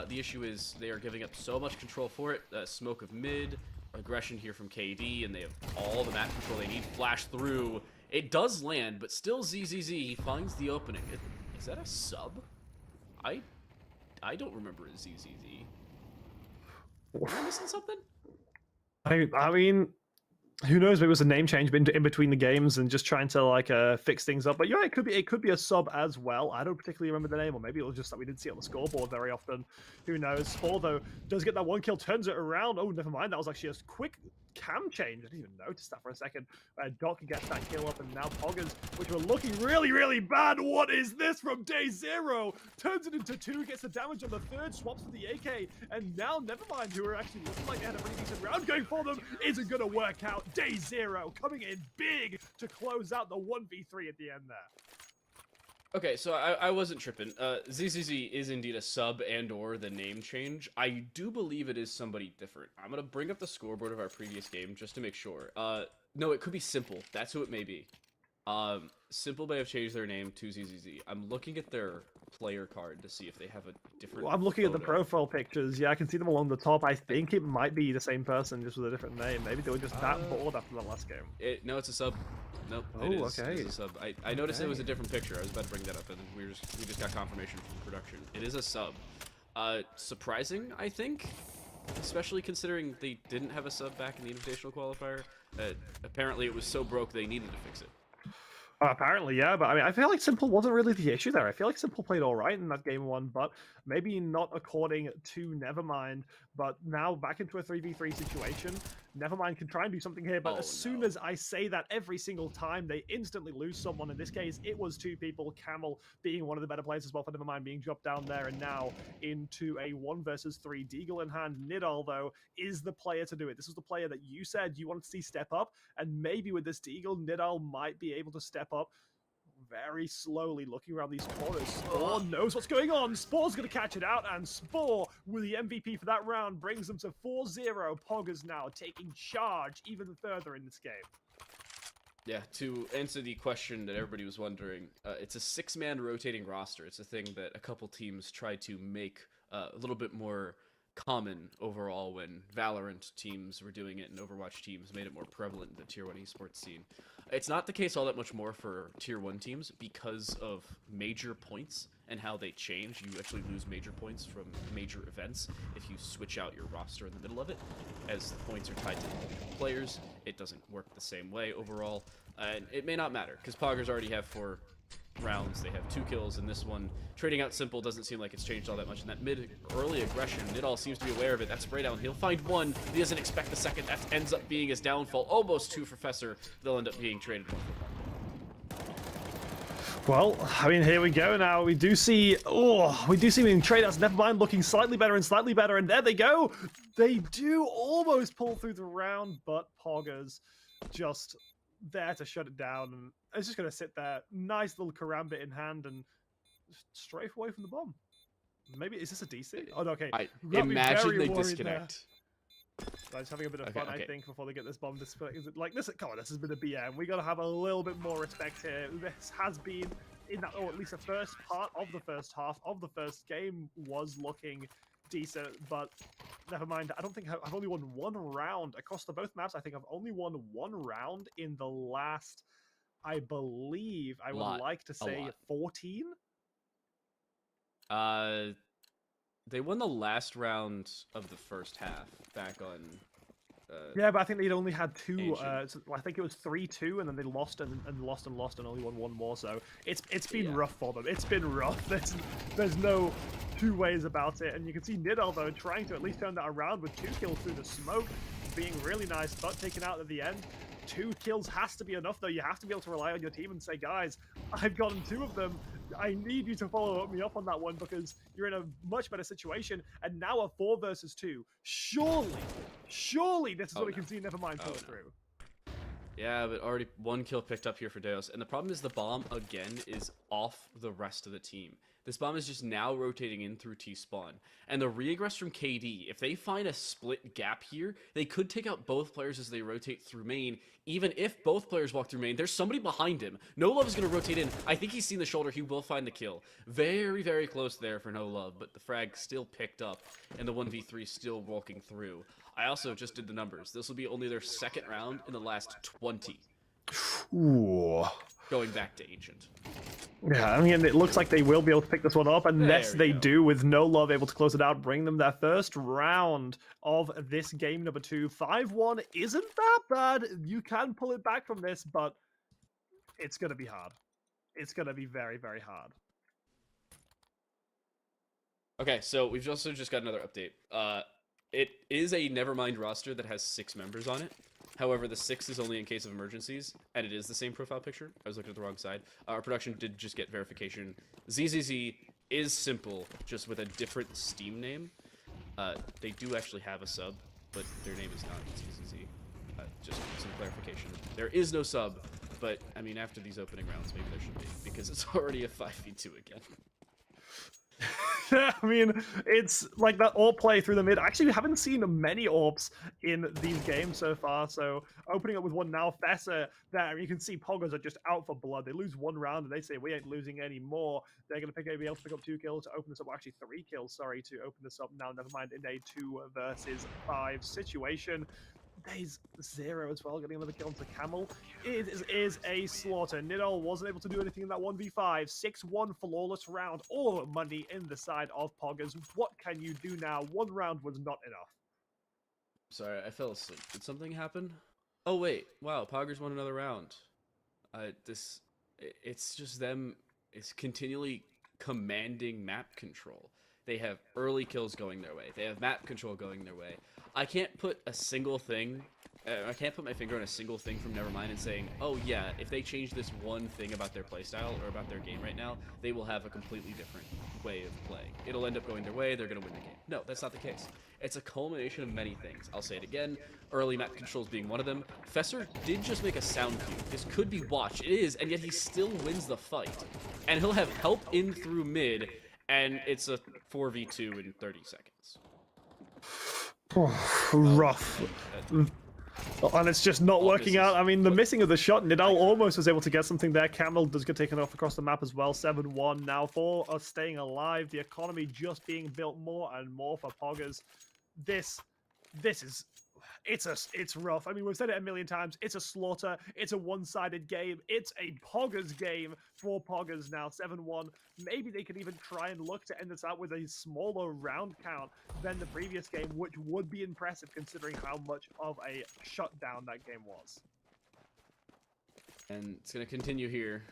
The issue is they are giving up so much control for it. Smoke of mid, aggression here from KD, and they have all the map control they need. Flash through. It does land, but still ZZZ. He finds the opening. Is that a sub? I don't remember a ZZZ. Am I missing something? I mean, who knows? Maybe it was a name change in between the games and just trying to like fix things up. But yeah, it could be a sub as well. I don't particularly remember the name, or maybe it was just that we didn't see it on the scoreboard very often. Who knows? Spore though does get that 1 kill, turns it around. Oh, never mind. That was actually a quick cam change. I didn't even notice that for a second. Doc gets that kill up, and now POGGERZ, which were looking really, really bad. What is this from Day Zero? Turns it into 2, gets the damage on the 3rd, swaps for the AK, and now Nevermind, who are actually looking like they had a pretty decent round going for them, isn't going to work out. Day Zero coming in big to close out the 1v3 at the end there. Okay, so I wasn't tripping. ZZZ is indeed a sub and or the name change. I do believe it is somebody different. I'm going to bring up the scoreboard of our previous game just to make sure. No, it could be Simple. That's who it may be. Simple may have changed their name to ZZZ. I'm looking at their player card to see if they have a different I'm looking at the profile pictures. Yeah, I can see them along the top. I think it might be the same person, just with a different name. Maybe they were just that bored after the last game. No, it's a sub. Nope. Oh, okay. It's a sub. I noticed it was a different picture. I was about to bring that up, and we just got confirmation from production. It is a sub. Surprising, I think, especially considering they didn't have a sub back in the Invitational qualifier. Apparently, it was so broke they needed to fix it. Apparently, yeah, but I mean, I feel like Simple wasn't really the issue there. I feel like Simple played all right in that game 1, but maybe not according to Nevermind. But now back into a 3v3 situation, Nevermind can try and do something here, but as soon as I say that every single time, they instantly lose someone. In this case, it was 2 people, Camel being one of the better players as well for Nevermind, being dropped down there, and now into a 1 versus 3 Deagle in hand. Nidal, though, is the player to do it. This was the player that you said you wanted to see step up, and maybe with this Deagle, Nidal might be able to step up. very slowly looking around these corners. Spore knows what's going on. Spore's going to catch it out, and Spore, with the MVP for that round, brings them to 4-0. POGGERZ now taking charge even further in this game. Yeah, to answer the question that everybody was wondering, it's a 6-man rotating roster. It's a thing that a couple teams tried to make a little bit more common overall when Valorant teams were doing it and Overwatch teams made it more prevalent in the Tier 1 esports scene. It's not the case all that much more for Tier 1 teams because of major points and how they change. You actually lose major points from major events if you switch out your roster in the middle of it. As the points are tied to individual players, it doesn't work the same way overall. And it may not matter, because POGGERZ already have 4 rounds. They have 2 kills in this one. Trading out simple doesn't seem like it's changed all that much. And that mid-early aggression, Nidal seems to be aware of it. That spray down, he'll find one. He doesn't expect the second. That ends up being his downfall. Almost 2 for Fessor. They'll end up being traded 1 for 1. Well, I mean, here we go now. We do see being trade outs. Nevermind looking slightly better, and there they go. They do almost pull through the round, but POGGERZ just there to shut it down, and it's just going to sit there. Nice little karambit in hand, and just strafe away from the bomb. Maybe, is this a DC? Oh, no, okay. I imagine they disconnect. So just having a bit of fun, I think, before they get this bomb display. Is it like this? Come on, this has been a BM. We got to have a little bit more respect here. This has been in that, or at least the first part of the first half of the first game was looking decent, but never mind. I don't think I've only won 1 round across the both maps. I think I've only won 1 round in the last, I believe, I would like to say 14. They won the last round of the first half back on. Yeah, but I think they'd only had 2. So I think it was 3-2, and then they lost and lost and only won 1 more. So it's been rough for them. It's been rough. There's no 2 ways about it. And you can see Nidal though trying to at least turn that around with 2 kills through the smoke, being really nice, but taken out at the end. 2 kills has to be enough though. You have to be able to rely on your team and say, guys, I've gotten 2 of them. I need you to follow me up on that one because you're in a much better situation. And now a 4 versus 2. Surely this is what we can see Nevermind pull through. Yeah, but already 1 kill picked up here for Deus. And the problem is the bomb, again, is off the rest of the team. This bomb is just now rotating in through T-spawn. And the re-aggress from KD, if they find a split gap here, they could take out both players as they rotate through main. Even if both players walk through main, there's somebody behind him. No Love is going to rotate in. I think he's seen the shoulder. He will find the kill. Very, very close there for No Love, but the frag still picked up, and the 1v3 still walking through. I also just did the numbers. This will be only their 2nd round in the last 20. Ooh. Going back to Ancient. Yeah, I mean, it looks like they will be able to pick this one up, unless they do, with No Love able to close it out, bring them their first round of this game number 2. 5-1 isn't that bad. You can pull it back from this, but it's going to be hard. It's going to be very, very hard. Okay, so we've also just got another update. It is a Nevermind roster that has 6 members on it. However, the 6 is only in case of emergencies, and it is the same profile picture. I was looking at the wrong side. Our production did just get verification. ZZZ is simple, just with a different Steam name. They do actually have a sub, but their name is not ZZZ. Just some clarification. There is no sub, but, I mean, after these opening rounds, maybe there should be, because it's already a 5v2 again. I mean, it's like that AWP play through the mid. Actually, we haven't seen many AWPs in these games so far, so opening up with one now. Fessor there, you can see POGGERZ are just out for blood. They lose 1 round, and they say, we ain't losing any more. They're going to be able to pick up 2 kills to open this up. Well, actually, 3 kills, sorry, to open this up now. Nevermind in a 2 versus 5 situation. There's 0 as well, getting another kill onto Camel. It is a slaughter. Nidal wasn't able to do anything in that 1v5. 6-1 flawless round. All the money in the side of POGGERZ. What can you do now? 1 round was not enough. Sorry, I fell asleep. Did something happen? Oh, wait. Wow, POGGERZ won another round. It's just them. It's continually commanding map control. They have early kills going their way. They have map control going their way. I can't put a single thing, I can't put my finger on a single thing from Nevermind and saying, oh yeah, if they change this one thing about their playstyle or about their game right now, they will have a completely different way of playing. It'll end up going their way, they're going to win the game. No, that's not the case. It's a culmination of many things. I'll say it again, early map controls being one of them. Fesser did just make a sound cue. This could be watched. It is, and yet he still wins the fight. And he'll have help in through mid, and it's a 4v2 in 30 seconds. Rough. And it's just not working out. I mean, the missing of the shot, Nidal almost was able to get something there. Camel does get taken off across the map as well. 7-1 now for us staying alive. The economy just being built more and more for POGGERZ. This is... It's rough. I mean, we've said it a million times. It's a slaughter. It's a one-sided game. It's a POGGERZ game for POGGERZ now. 7-1. Maybe they could even try and look to end this out with a smaller round count than the previous game, which would be impressive considering how much of a shutdown that game was. And it's going to continue here.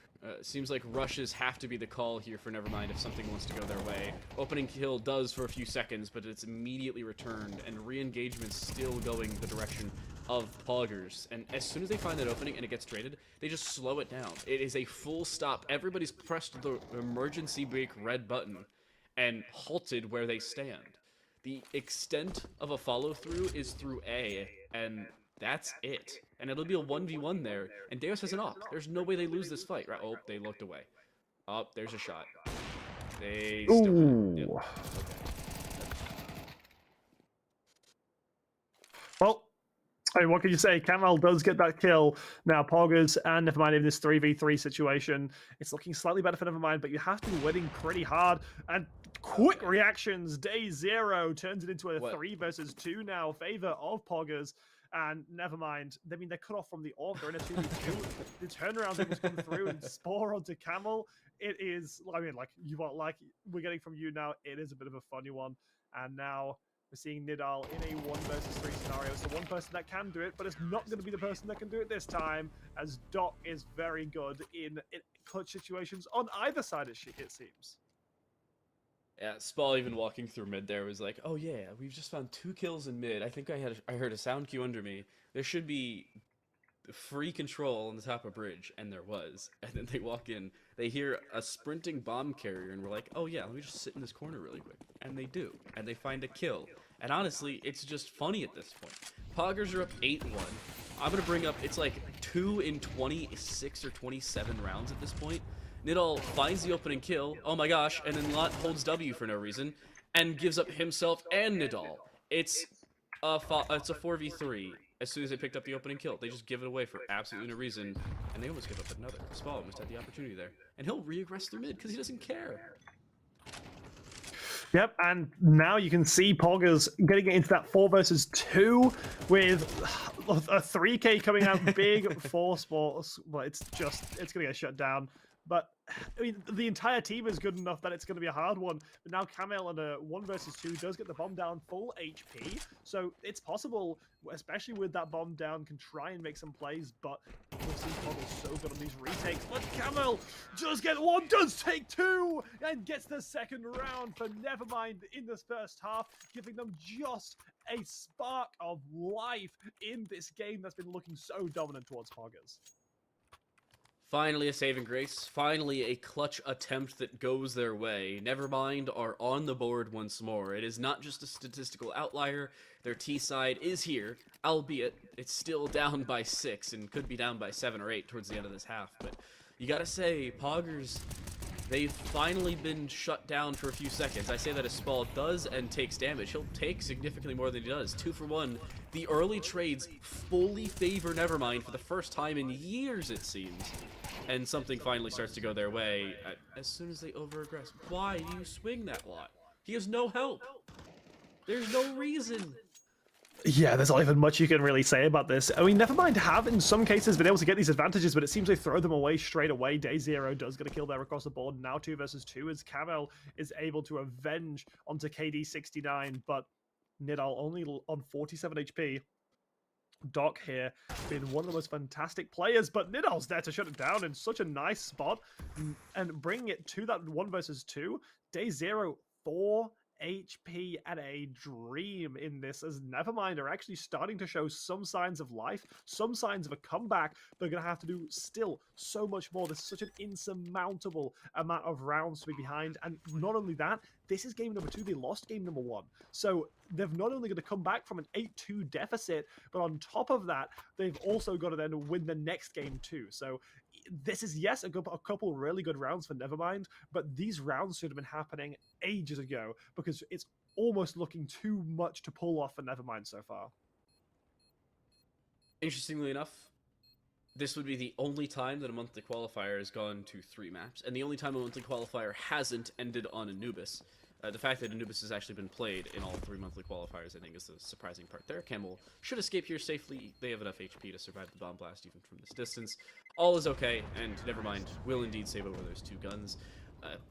Seems like rushes have to be the call here for Nevermind if something wants to go their way. Opening kill does for a few seconds, but it's immediately returned, and re-engagement's still going the direction of POGGERZ. And as soon as they find that opening and it gets traded, they just slow it down. It is a full stop. Everybody's pressed the emergency brake red button and halted where they stand. The extent of a follow-through is through A, and that's it. And it'll be a 1v1 there. And Deus has an op. There's no way they lose this fight, right? Oh, they looked away. Oh, there's a shot. They still... Yep. Okay. Well, I mean, what can you say? Kamal does get that kill. Now, POGGERZ and Nevermind in this 3v3 situation. It's looking slightly better for Nevermind, but you have to be winning pretty hard. And quick reactions. Day 0 turns it into a 3 versus 2 now. Favor of POGGERZ. And Nevermind, I mean, they're cut off from the orb. They're in a 2v2. The turnaround able to come through and spore onto Camel. It is, I mean, like, we're getting from you now, it is a bit of a funny one. And now we're seeing Nidal in a 1 versus 3 scenario. So one person that can do it, but it's not going to be the person that can do it this time, as Doc is very good in clutch situations on either side, it seems. Yeah, Spall even walking through mid there was like, oh yeah, we've just found 2 kills in mid. I think I heard a sound cue under me. There should be free control on the top of bridge, and there was. And then they walk in, they hear a sprinting bomb carrier, and we're like, oh yeah, let me just sit in this corner really quick. And they do, and they find a kill. And honestly, it's just funny at this point. POGGERZ are up 8-1. I'm gonna bring up, it's like 2 in 26 or 27 rounds at this point. Nidal finds the opening kill, oh my gosh, and then Lot holds W for no reason, and gives up himself and Nidal. It's a 4v3 as soon as they picked up the opening kill. They just give it away for absolutely no reason, and they almost give up another. Spall almost had the opportunity there. And he'll re-aggress through mid, because he doesn't care. Yep, and now you can see POGGERZ getting into that 4 versus 2 with a 3K coming out big for Sports. Well, it's going to get shut down. But, I mean, the entire team is good enough that it's going to be a hard one. But now Camel on a 1 versus 2 does get the bomb down full HP. So it's possible, especially with that bomb down, can try and make some plays. But we've seen POGGERZ so good on these retakes. But Camel does get 1, does take 2, and gets the second round for Nevermind in this first half, giving them just a spark of life in this game that's been looking so dominant towards POGGERZ. Finally a saving grace, finally a clutch attempt that goes their way. Nevermind are on the board once more. It is not just a statistical outlier. Their T side is here, albeit it's still down by 6 and could be down by 7 or 8 towards the end of this half. But you gotta say, POGGERZ, they've finally been shut down for a few seconds. I say that as Spall does and takes damage. He'll take significantly more than he does. 2 for 1. The early trades fully favor Nevermind for the first time in years, it seems. And something finally starts to go their way as soon as they over-aggress. Why do you swing that lot? He has no help. There's no reason. Yeah, there's not even much you can really say about this. I mean, Nevermind have, in some cases, been able to get these advantages, but it seems they throw them away straight away. Day 0 does get a kill there across the board. Now 2 versus 2 as Camel is able to avenge onto KD69, but Nidal only on 47 HP. Doc here, been one of the most fantastic players, but Nidal's there to shut it down in such a nice spot and bring it to that 1 versus 2. Day 0, 4 HP and a dream in this, as Nevermind are actually starting to show some signs of life, some signs of a comeback. They're going to have to do still so much more. This is such an insurmountable amount of rounds to be behind. And not only that, this is game number 2. They lost game number 1. So they've not only got to come back from an 8-2 deficit, but on top of that, they've also got to then win the next game too. So this is, yes, a couple really good rounds for Nevermind, but these rounds should have been happening ages ago because it's almost looking too much to pull off for Nevermind so far. Interestingly enough, this would be the only time that a monthly qualifier has gone to 3 maps, and the only time a monthly qualifier hasn't ended on Anubis. The fact that Anubis has actually been played in all 3 monthly qualifiers, I think, is the surprising part there. Camel should escape here safely. They have enough HP to survive the bomb blast even from this distance. All is okay, and Nevermind will indeed save over those 2 guns.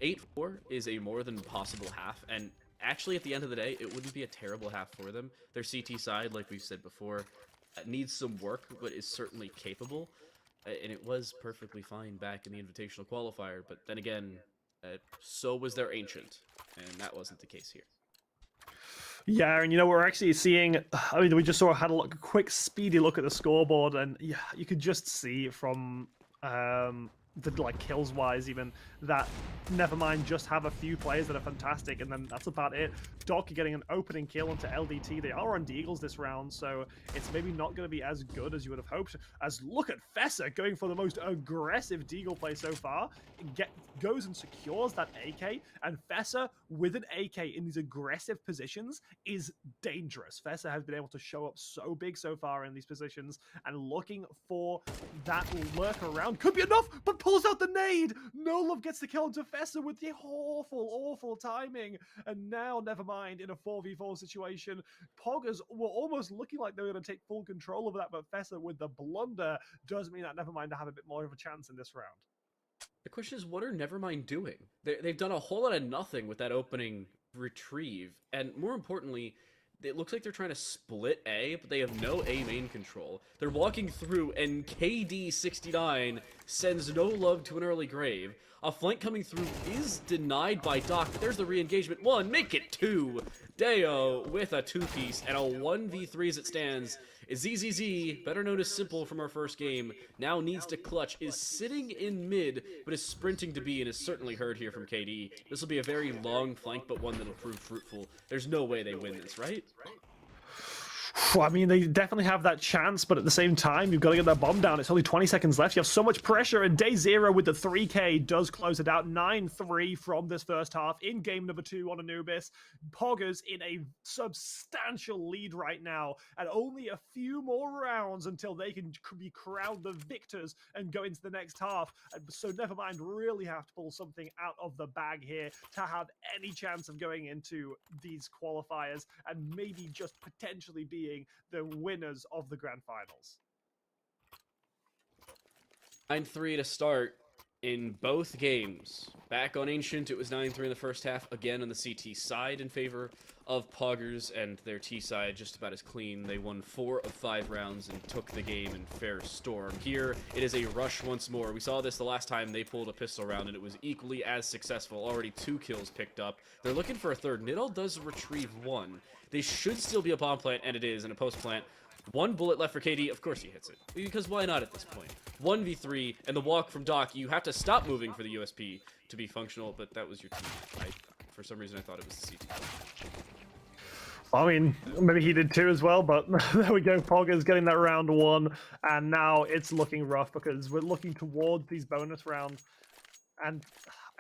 8-4 is a more than possible half, and actually at the end of the day, it wouldn't be a terrible half for them. Their CT side, like we've said before, needs some work, but is certainly capable. And it was perfectly fine back in the Invitational Qualifier, but then again, so was their Ancient, and that wasn't the case here. Yeah, and you know, we're actually seeing, I mean, we just sort of had a quick, speedy look at the scoreboard, and yeah, you could just see from the like kills wise even that Nevermind just have a few players that are fantastic, and then that's about it. Doc getting an opening kill onto LDT. They are on Deagles this round, so it's maybe not going to be as good as you would have hoped. As look at Fessa going for the most aggressive Deagle play so far. Goes and secures that AK, and Fessa with an AK in these aggressive positions is dangerous. Fessa has been able to show up so big so far in these positions, and looking for that lurk around could be enough, but pulls out the nade. No Love gets the kill into Fessa with the awful timing, and now Nevermind in a 4v4 situation. POGGERZ were almost looking like they were going to take full control of that, but Fessa with the blunder does mean that Nevermind have a bit more of a chance in this round. The question is, what are Nevermind doing? They've done a whole lot of nothing with that opening retrieve, and more importantly, it looks like they're trying to split A, but they have no A main control. They're walking through, and KD69 sends No Love to an early grave. A flank coming through is denied by Doc, but there's the re-engagement. 1, make it 2. Deo with a 2-piece, and a 1v3 as it stands. ZZZ, better known as Simple from our first game, now needs to clutch, is sitting in mid, but is sprinting to B, and is certainly heard here from KD. This will be a very long flank, but one that'll prove fruitful. There's no way they win this, right? I mean, they definitely have that chance, but at the same time, you've got to get that bomb down. It's only 20 seconds left. You have so much pressure, and Day Zero with the 3K does close it out. 9-3 from this first half in game number 2 on Anubis. POGGERZ in a substantial lead right now, and only a few more rounds until they can be crowned the victors and go into the next half. So Nevermind really have to pull something out of the bag here to have any chance of going into these qualifiers and maybe just potentially being the winners of the grand finals. 9-3 to start in both games. Back on Ancient, it was 9-3 in the first half, again on the CT side in favor of POGGERZ, and their T side just about as clean. They won 4 of 5 rounds and took the game in fair storm. Here, it is a rush once more. We saw this the last time they pulled a pistol round, and it was equally as successful. Already 2 kills picked up. They're looking for a third. Nidal does retrieve 1. They should still be a bomb plant, and it is, and a post plant. 1 bullet left for KD. Of course he hits it, because why not at this point? 1v3, and the walk from Doc. You have to stop moving for the USP to be functional, but that was your team. For some reason, I thought it was the CT. I mean, maybe he did too as well, but there we go. POGGERZ getting that round 1, and now it's looking rough because we're looking towards these bonus rounds. And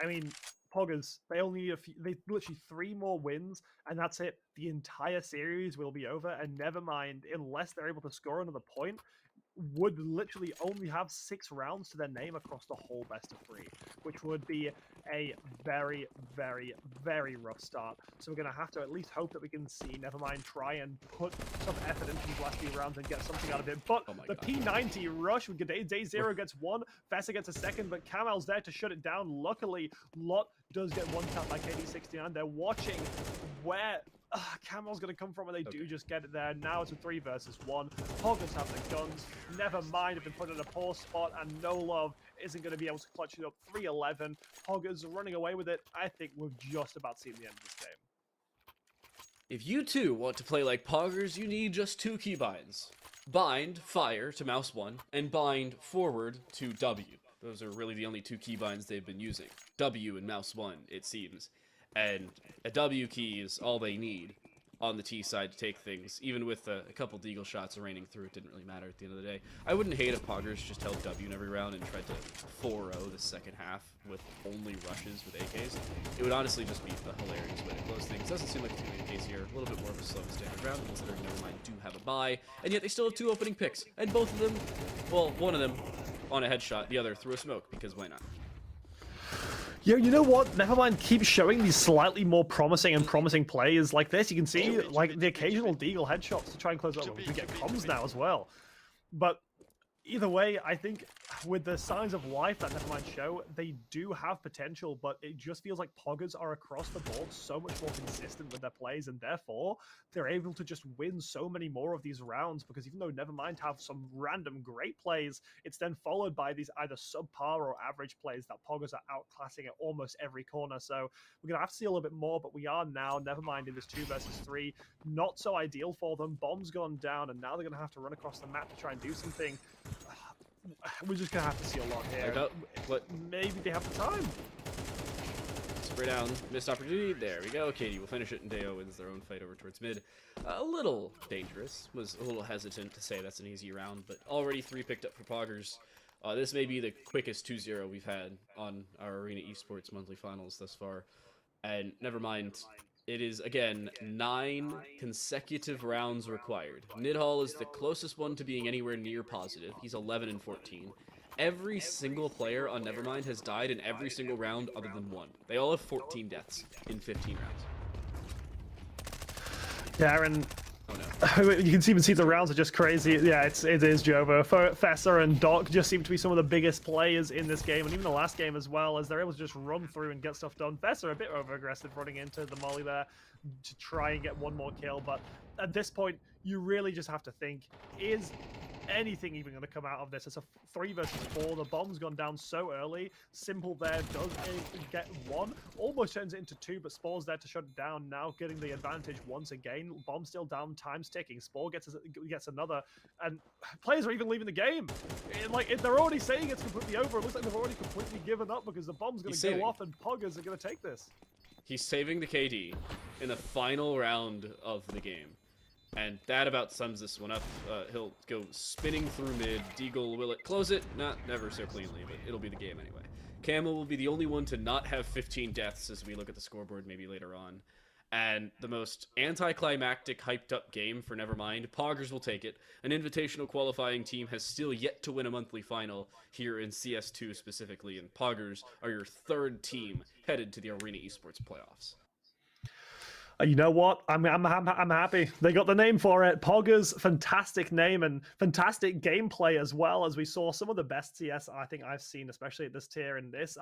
I mean, POGGERZ, they only need they literally 3 more wins, and that's it. The entire series will be over, and Nevermind, unless they're able to score another point, would literally only have 6 rounds to their name across the whole best of 3, which would be a very, very, very rough start. So we're going to have to at least hope that we can see Nevermind try and put some effort into these last few rounds and get something out of it. But the P90 rush with Day Zero gets 1, Fessa gets a 2nd, but Kamal's there to shut it down. Luckily, Lot does get 1 tap by KD69. They're watching where Camel's going to come from, and they do just get it there. Now it's a 3 versus 1. POGGERZ have the guns. Nevermind have been put in a poor spot, and No Love isn't going to be able to clutch it up. 3-11. POGGERZ running away with it. I think we've just about seen the end of this game. If you too want to play like Poggers, you need just 2 keybinds. Bind fire to mouse 1, and bind forward to W. Those are really the only 2 keybinds they've been using. W and mouse 1, it seems. And a W key is all they need on the T side to take things. Even with a couple deagle shots raining through, it didn't really matter at the end of the day. I wouldn't hate if Poggers just held W in every round and tried to 4-0 the second half with only rushes with AKs. It would honestly just be a hilarious way to close things. Doesn't seem like it's going to be the case here. A little bit more of a slow standard round, considering Nevermind do have a bye, and yet they still have 2 opening picks. And both of them, well, one of them on a headshot, the other through a smoke, because why not? Yeah, you know what? Nevermind keeps showing these slightly more promising plays like this. You can see like the occasional deagle headshots to try and close up. We get comms now as well. But either way, I think with the signs of life that Nevermind show, they do have potential, but it just feels like Poggers are across the board so much more consistent with their plays, and therefore they're able to just win so many more of these rounds, because even though Nevermind have some random great plays, it's then followed by these either subpar or average plays that Poggers are outclassing at almost every corner. So we're going to have to see a little bit more, but we are now, Nevermind in this 2 versus 3, not so ideal for them. Bomb's gone down, and now they're going to have to run across the map to try and do something. We're just going to have to see a lot here. What? Maybe they have the time. Spray down, missed opportunity. There we go. Katie will finish it, and Deo wins their own fight over towards mid. A little dangerous. Was a little hesitant to say that's an easy round, but already 3 picked up for Poggers. This may be the quickest 2-0 we've had on our Arena Esports Monthly Finals thus far. And never mind, it is, again, 9 consecutive rounds required. Nidhall is the closest one to being anywhere near positive. He's 11 and 14. Every single player on Nevermind has died in every single round other than 1. They all have 14 deaths in 15 rounds. Yeah, and oh, no. you can even see the rounds are just crazy. Yeah, it is Jova. Fessa and Doc just seem to be some of the biggest players in this game, and even the last game as well, as they're able to just run through and get stuff done. Fessa a bit over-aggressive running into the molly there to try and get one more kill, but at this point, you really just have to think, is anything even going to come out of this? It's a 3 versus 4. The bomb's gone down so early. Simple there does get 1. Almost turns it into 2, but Spore's there to shut it down. Now getting the advantage once again. Bomb still down, time's ticking. Spore gets another, and players are even leaving the game. They're already saying it's completely over. It looks like they've already completely given up because the bomb's going to go off and Poggers are going to take this. He's saving the KD in the final round of the game. And that about sums this one up. He'll go spinning through mid. Deagle, will it close it? Never so cleanly, but it'll be the game anyway. Camel will be the only one to not have 15 deaths as we look at the scoreboard maybe later on. And the most anticlimactic, hyped-up game for Nevermind. Poggers will take it. An invitational qualifying team has still yet to win a monthly final here in CS2 specifically, and Poggers are your 3rd team headed to the Arena Esports playoffs. You know what? I'm happy. They got the name for it. Poggers, fantastic name and fantastic gameplay as well, as we saw some of the best CS I think I've seen, especially at this tier. And this is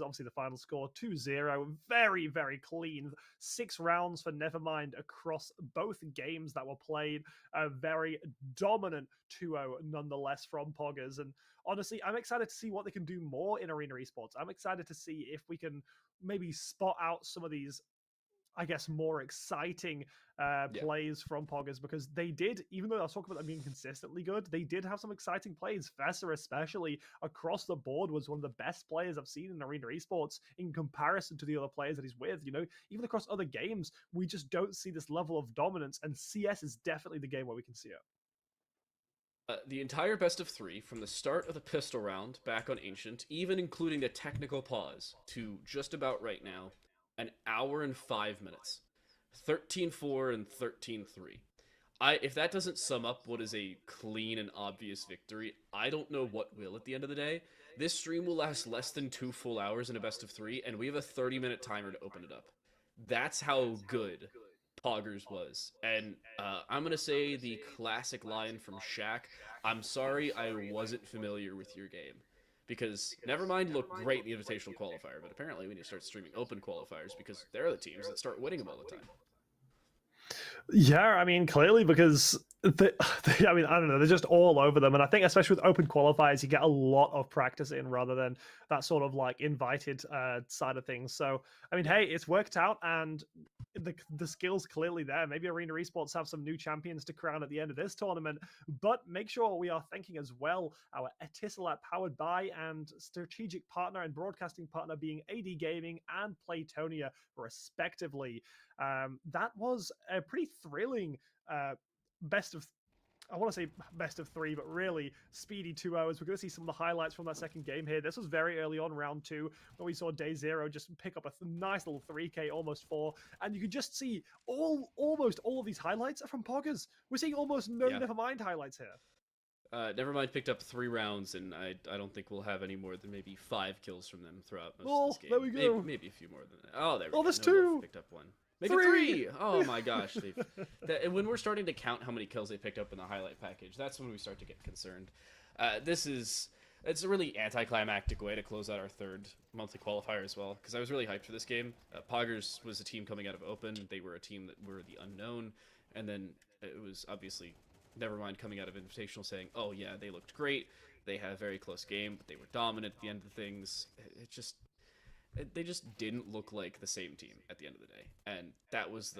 obviously the final score, 2-0. Very, very clean. 6 rounds for Nevermind across both games that were played. A very dominant 2-0 nonetheless from Poggers. And honestly, I'm excited to see what they can do more in Arena Esports. I'm excited to see if we can maybe spot out some of these, I guess, more exciting plays from Poggers, because they did, even though I was talking about them being consistently good, they did have some exciting plays. Fessa, especially across the board, was one of the best players I've seen in Arena Esports in comparison to the other players that he's with. You know, even across other games, we just don't see this level of dominance, and CS is definitely the game where we can see it. The entire best of 3, from the start of the pistol round back on Ancient, even including the technical pause, to just about right now, an hour and 5 minutes. 13-4 and 13-3. If that doesn't sum up what is a clean and obvious victory, I don't know what will at the end of the day. This stream will last less than 2 full hours in a best of 3, and we have a 30-minute timer to open it up. That's how good Poggers was. And I'm going to say the classic line from Shaq, "I'm sorry I wasn't familiar with your game." Because Nevermind looked great in the invitational qualifier, but apparently we need to start streaming open qualifiers, because they're the teams that start winning them all the time. Yeah, I mean, clearly, because I mean, I don't know. They're just all over them, and I think especially with open qualifiers, you get a lot of practice in rather than that sort of like invited side of things. So, I mean, hey, it's worked out, and the skills clearly there. Maybe Arena Esports have some new champions to crown at the end of this tournament, but make sure we are thanking as well our Etisalat powered by and strategic partner and broadcasting partner being AD Gaming and Playtonia, respectively. That was a pretty thrilling. Best of I want to say best of 3, but really speedy 2 hours. We're going to see some of the highlights from that second game here. This was very early on, round 2, where we saw Day Zero just pick up a nice little 3K, almost 4, and you could just see almost all of these highlights are from POGGERZ. We're seeing almost no Nevermind highlights here. Nevermind picked up 3 rounds, and I don't think we'll have any more than maybe 5 kills from them throughout most of this game. There we go. Maybe a few more than that. Oh, there we go. There's 2. Picked up 1. Make it 3! Oh my gosh. When we're starting to count how many kills they picked up in the highlight package, that's when we start to get concerned. It's a really anticlimactic way to close out our 3rd monthly qualifier as well, because I was really hyped for this game. POGGERZ was a team coming out of Open. They were a team that were the unknown, and then it was obviously Nevermind coming out of Invitational saying, oh yeah, they looked great. They had a very close game, but they were dominant at the end of things. They just didn't look like the same team at the end of the day. And that was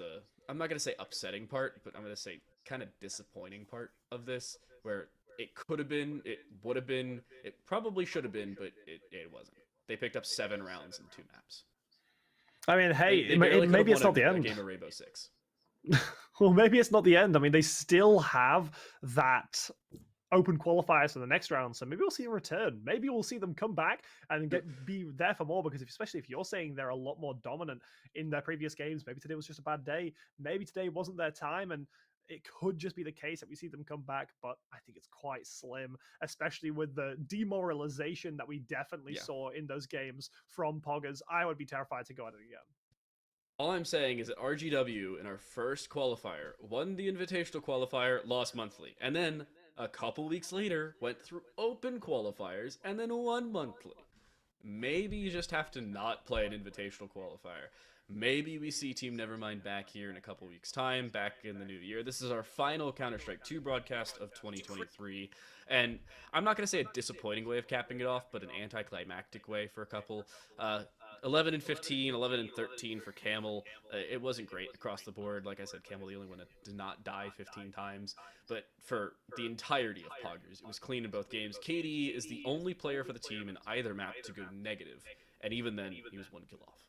I'm not going to say upsetting part, but I'm going to say kind of disappointing part of this, where it could have been, it would have been, it probably should have been, but it wasn't. They picked up 7 rounds in 2 maps. I mean, hey, maybe it's not the end. A game of Rainbow Six. Well, maybe it's not the end. I mean, they still have that open qualifiers for the next round, so maybe we'll see a return. Maybe we'll see them come back and be there for more, because especially if you're saying they're a lot more dominant in their previous games, maybe today was just a bad day. Maybe today wasn't their time, and it could just be the case that we see them come back, but I think it's quite slim, especially with the demoralization that we definitely saw in those games from POGGERZ. I would be terrified to go at it again. All I'm saying is that RGW in our first qualifier won the Invitational qualifier, lost monthly, and then a couple weeks later went through open qualifiers and then won monthly. Maybe you just have to not play an Invitational qualifier. Maybe we see Team Nevermind back here in a couple weeks' time, back in the new year. This is our final Counter-Strike 2 broadcast of 2023, and I'm not going to say a disappointing way of capping it off, but an anticlimactic way for a couple. 11 and 15, 11 and 13 for Camel. It wasn't great across the board. Like I said, Camel the only one that did not die 15 times. But for the entirety of POGGERZ, it was clean in both games. KD is the only player for the team in either map to go negative. And even then, he was 1 kill off.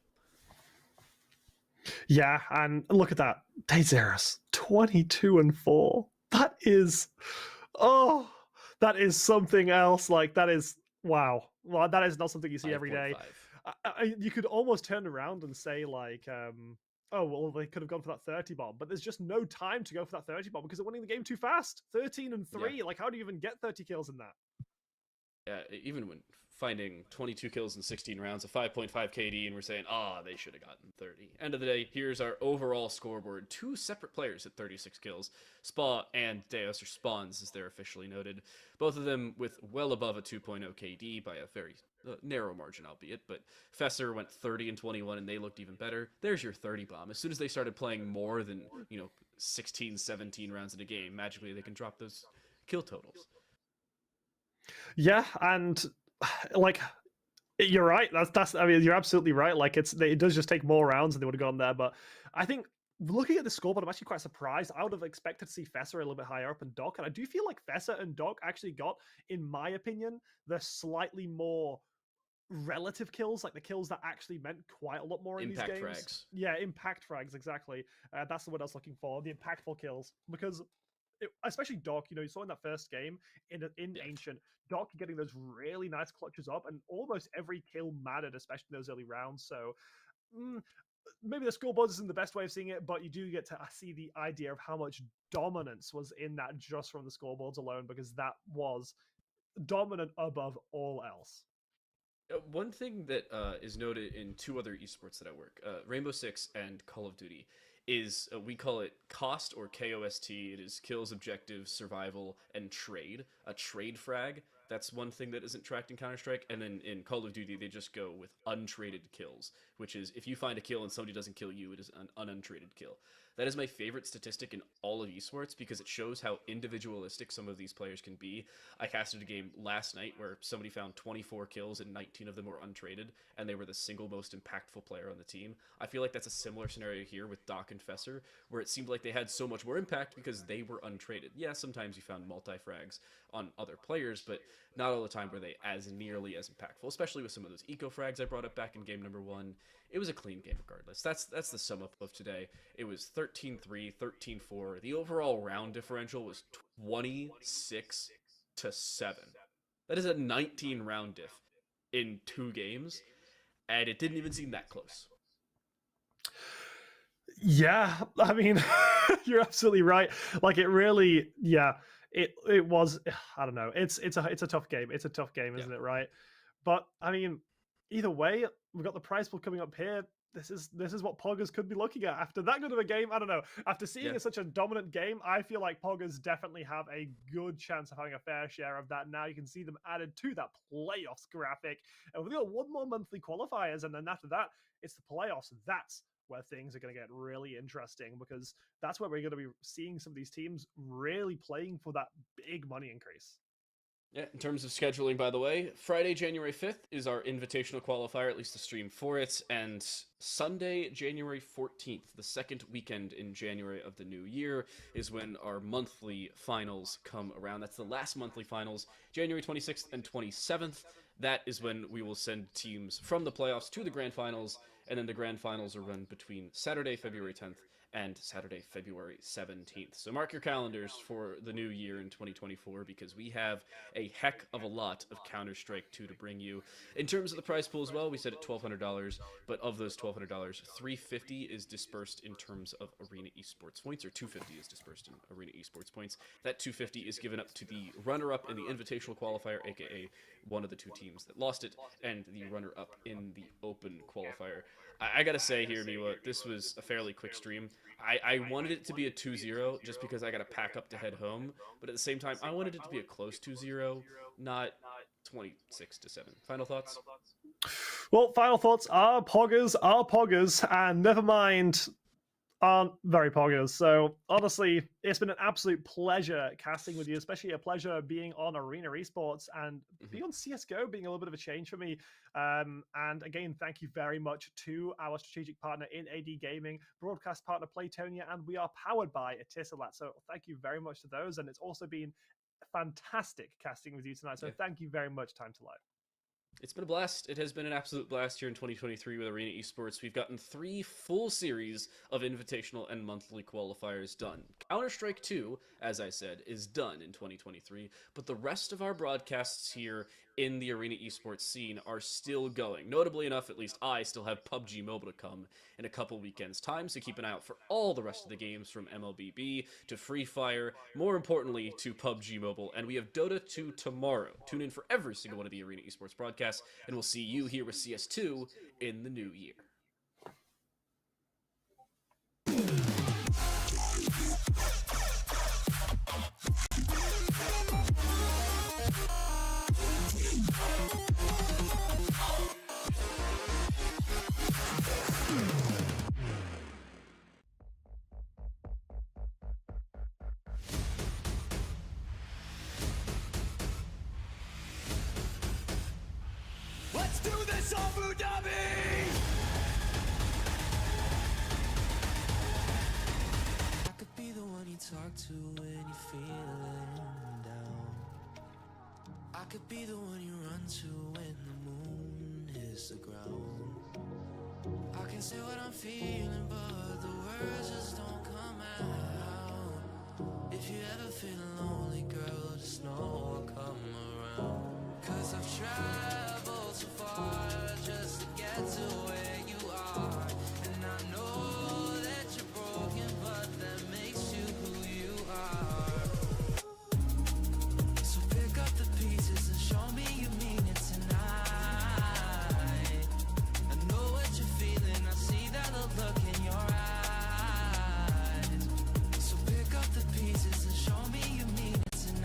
Yeah, and look at that. Dayzeros, 22 and 4. That is... Oh, that is something else. Like, that is... Wow. Well, that is not something you see every day. You could almost turn around and say, like, oh, well, they could have gone for that 30 bomb, but there's just no time to go for that 30 bomb because they're winning the game too fast. 13 and 3. Yeah. Like, how do you even get 30 kills in that? Yeah, even when finding 22 kills in 16 rounds, a 5.5 KD, and we're saying, they should have gotten 30. End of the day, here's our overall scoreboard. 2 separate players at 36 kills. Spa and Deus, or Spawns, as they're officially noted. Both of them with well above a 2.0 KD by a very narrow margin, albeit, but Fesser went 30 and 21, and they looked even better. There's your 30 bomb. As soon as they started playing more than, 16, 17 rounds in a game, magically they can drop those kill totals. Yeah, and like, you're right. That's. I mean, you're absolutely right. Like, it does just take more rounds, and they would have gone there. But I think looking at the scoreboard, I'm actually quite surprised. I would have expected to see Fesser a little bit higher up and Doc, and I do feel like Fesser and Doc actually got, in my opinion, the slightly more relative kills, like the kills that actually meant quite a lot more in impact these games. Frags. Yeah, impact frags, exactly. That's the word I was looking for. The impactful kills, because especially Doc, you saw in that first game in Ancient, Doc getting those really nice clutches up, and almost every kill mattered, especially in those early rounds. So maybe the scoreboard isn't the best way of seeing it, but you do get to see the idea of how much dominance was in that just from the scoreboards alone, because that was dominant above all else. One thing that is noted in 2 other esports that I work, Rainbow Six and Call of Duty, is we call it COST, or KOST. It is kills, objectives, survival, and trade. A trade frag. That's one thing that isn't tracked in Counter-Strike. And then in Call of Duty, they just go with untraded kills, which is if you find a kill and somebody doesn't kill you, it is an untraded kill. That is my favorite statistic in all of esports because it shows how individualistic some of these players can be. I casted a game last night where somebody found 24 kills and 19 of them were untraded, and they were the single most impactful player on the team. I feel like that's a similar scenario here with Doc and Fesser, where it seemed like they had so much more impact because they were untraded. Yeah, sometimes you found multi-frags on other players, but not all the time were they as nearly as impactful, especially with some of those eco-frags I brought up back in game number 1. It was a clean game regardless. That's the sum up of today. It was 13-3, 13-4. The overall round differential was 26-7. That is a 19 round diff in 2 games, and it didn't even seem that close. Yeah, I mean, you're absolutely right. Like, it really, yeah, it was, I don't know. It's a tough game. It's a tough game, isn't it, right? But I mean, either way, we've got the prize pool coming up here. This is what POGGERZ could be looking at after that good of a game. I don't know. After seeing such a dominant game, I feel like POGGERZ definitely have a good chance of having a fair share of that. Now you can see them added to that playoffs graphic, and we've got one more monthly qualifiers, and then after that, it's the playoffs. That's where things are going to get really interesting, because that's where we're going to be seeing some of these teams really playing for that big money increase. Yeah, in terms of scheduling, by the way, Friday, January 5th is our invitational qualifier, at least the stream for it, and Sunday, January 14th, the second weekend in January of the new year, is when our monthly finals come around. That's the last monthly finals, January 26th and 27th. That is when we will send teams from the playoffs to the grand finals, and then the grand finals are run between Saturday, February 10th, and Saturday, February 17th. So mark your calendars for the new year in 2024, because we have a heck of a lot of Counter-Strike 2 to bring you. In terms of the prize pool as well, we said at $1,200, but of those $1,200, $350 is dispersed in terms of Arena Esports points, or $250 is dispersed in Arena Esports points. That $250 is given up to the runner-up in the invitational qualifier, aka one of the 2 teams that lost it, and the runner-up in the open qualifier. I gotta say here, Miwa, this was a fairly quick stream. I wanted it to be a 2-0 just because I gotta pack up to head home, but at the same time, I wanted it to be a close 2-0, not 26-7. Final thoughts? Well, final thoughts are POGGERZ, and Nevermind aren't very POGGERZ. So honestly, it's been an absolute pleasure casting with you, especially a pleasure being on Arena Esports and being on CSGO being a little bit of a change for me. And again, thank you very much to our strategic partner in AD Gaming, broadcast partner Playtonia, and we are powered by Etisalat. So thank you very much to those. And it's also been fantastic casting with you tonight. So thank you very much, Time to Live. It's been a blast. It has been an absolute blast here in 2023 with Arena Esports. We've gotten 3 full series of invitational and monthly qualifiers done. Counter-Strike 2, as I said, is done in 2023, but the rest of our broadcasts here in the Arena Esports scene are still going. Notably enough, at least I still have PUBG Mobile to come in a couple weekends' time, so keep an eye out for all the rest of the games from MLBB to Free Fire, more importantly to PUBG Mobile, and we have Dota 2 tomorrow. Tune in for every single one of the Arena Esports broadcasts, and we'll see you here with CS2 in the new year. Let's do this, Abu Dhabi! I could be the one you talk to when you're feeling down. I could be the one you run to when the moon hits the ground. I can say what I'm feeling, but the words just don't come out. If you ever feel lonely, girl, just know I'll come around. 'Cause I've traveled so far just to get to where you are. And I know that you're broken, but that makes you who you are. So pick up the pieces and show me you mean it tonight. I know what you're feeling, I see that look in your eyes. So pick up the pieces and show me you mean it tonight.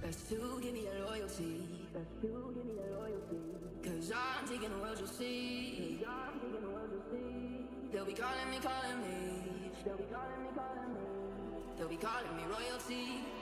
PS2, give me that loyalty. PS2, give me that loyalty. Cause I'm taking the world, you'll see. Cause I'm taking the world, you'll see. They'll be calling me, calling me. They'll be calling me, calling me. They'll be calling me royalty.